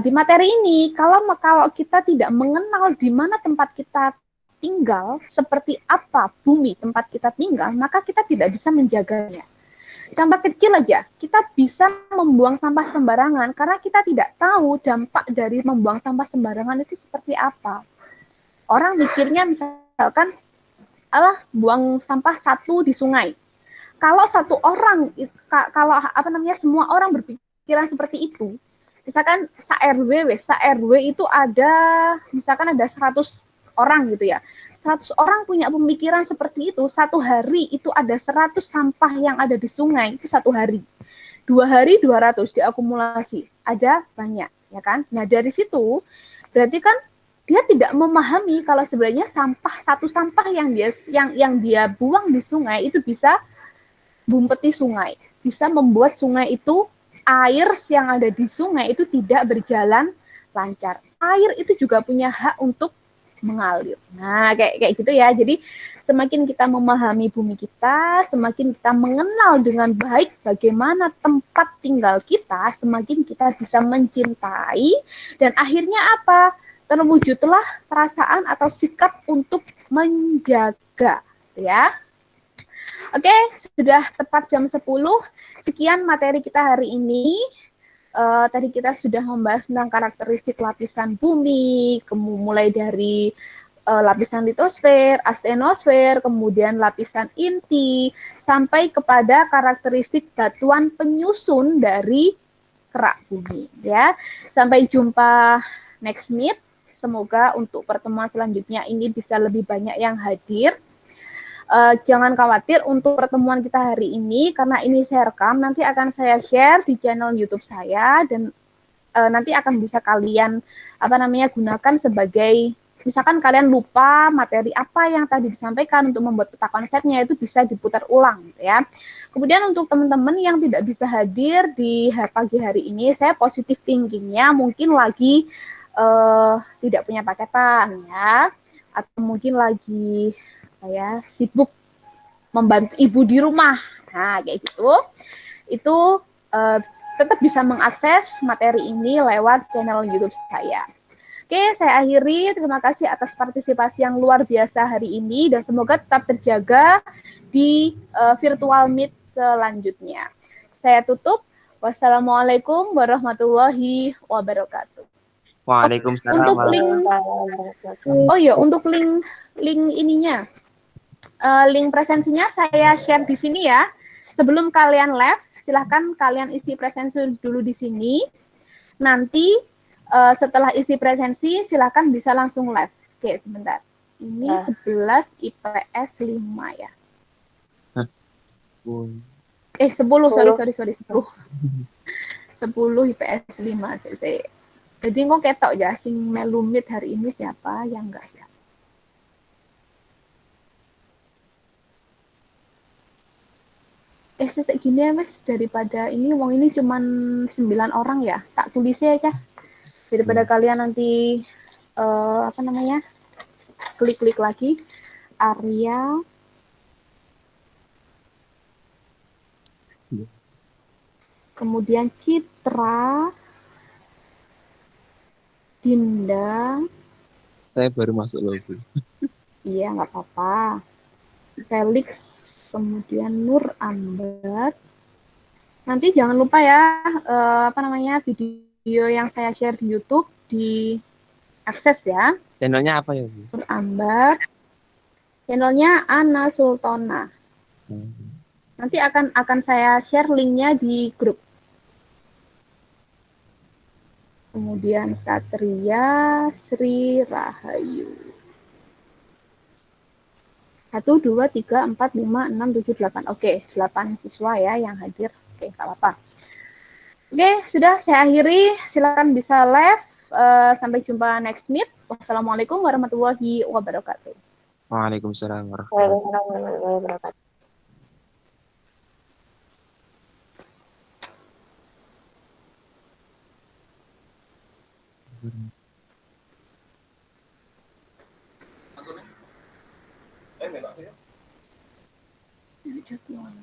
[SPEAKER 1] di materi ini. Kalau kita tidak mengenal di mana tempat kita tinggal, seperti apa bumi tempat kita tinggal, maka kita tidak bisa menjaganya. Contoh kecil aja, kita bisa membuang sampah sembarangan karena kita tidak tahu dampak dari membuang sampah sembarangan itu seperti apa. Orang mikirnya misalkan, buang sampah satu di sungai. Kalau satu orang, semua orang berpikiran seperti itu, misalkan sa-RW itu ada, misalkan ada 100 orang gitu ya. 100 orang punya pemikiran seperti itu, satu hari itu ada 100 sampah yang ada di sungai, itu satu hari. 2 hari 200 diakumulasi, ada banyak, ya kan? Nah, dari situ berarti kan dia tidak memahami kalau sebenarnya satu sampah yang dia buang di sungai itu bisa bumpeti sungai, bisa membuat sungai itu, air yang ada di sungai itu tidak berjalan lancar. Air itu juga punya hak untuk mengalir. Nah, kayak gitu ya. Jadi semakin kita memahami bumi kita, semakin kita mengenal dengan baik bagaimana tempat tinggal kita, semakin kita bisa mencintai dan akhirnya apa? Terwujudlah perasaan atau sikap untuk menjaga, ya. Oke, sudah tepat jam 10. Sekian materi kita hari ini. Tadi kita sudah membahas tentang karakteristik lapisan bumi, mulai dari lapisan litosfer, astenosfer, kemudian lapisan inti, sampai kepada karakteristik batuan penyusun dari kerak bumi ya. Sampai jumpa next meet. Semoga untuk pertemuan selanjutnya ini bisa lebih banyak yang hadir. Jangan khawatir untuk pertemuan kita hari ini karena ini saya rekam, nanti akan saya share di channel YouTube saya dan nanti akan bisa kalian gunakan sebagai, misalkan kalian lupa materi apa yang tadi disampaikan untuk membuat peta konsepnya, itu bisa diputar ulang ya. Kemudian untuk teman-teman yang tidak bisa hadir di pagi hari ini, saya positif thinkingnya mungkin lagi tidak punya paketan ya, atau mungkin lagi sibuk membantu ibu di rumah, nah kayak gitu, itu tetap bisa mengakses materi ini lewat channel YouTube saya. Oke, saya akhiri. Terima kasih atas partisipasi yang luar biasa hari ini dan semoga tetap terjaga di virtual meet selanjutnya. Saya tutup. Wassalamualaikum warahmatullahi wabarakatuh.
[SPEAKER 6] Waalaikumsalam.
[SPEAKER 1] Untuk link, untuk link ininya, link presensinya saya share di sini ya. Sebelum kalian live, silahkan kalian isi presensi dulu di sini. Nanti setelah isi presensi, silahkan bisa langsung live. Oke, sebentar. Ini 11 IPS 5 ya. 10, sorry. 10 IPS 5. Jadi kok ketok ya, sing melumit hari ini siapa, yang enggak ya. Sesek gini ya mas, daripada ini wong ini cuman 9 orang ya, tak tulisnya aja daripada kalian nanti klik-klik lagi. Arya, kemudian Citra, Dinda,
[SPEAKER 6] Saya baru masuk loh, Bu.
[SPEAKER 1] iya nggak apa-apa, Felix, kemudian Nur Ambar. Nanti jangan lupa ya, video yang saya share di YouTube di akses ya.
[SPEAKER 6] Channelnya apa ya, Bu?
[SPEAKER 1] Nur Ambar, channelnya Ana Sultona. Nanti akan saya share linknya di grup. Kemudian Satria Sri Rahayu. 1, 2, 3, 4, 5, 6, 7, 8. Oke, 8 siswa ya yang hadir. Oke, nggak apa-apa. Oke, sudah saya akhiri. Silakan bisa live. Sampai jumpa next meet. Wassalamualaikum warahmatullahi wabarakatuh.
[SPEAKER 6] Waalaikumsalam warahmatullahi
[SPEAKER 2] wabarakatuh.
[SPEAKER 1] Ini jadwal.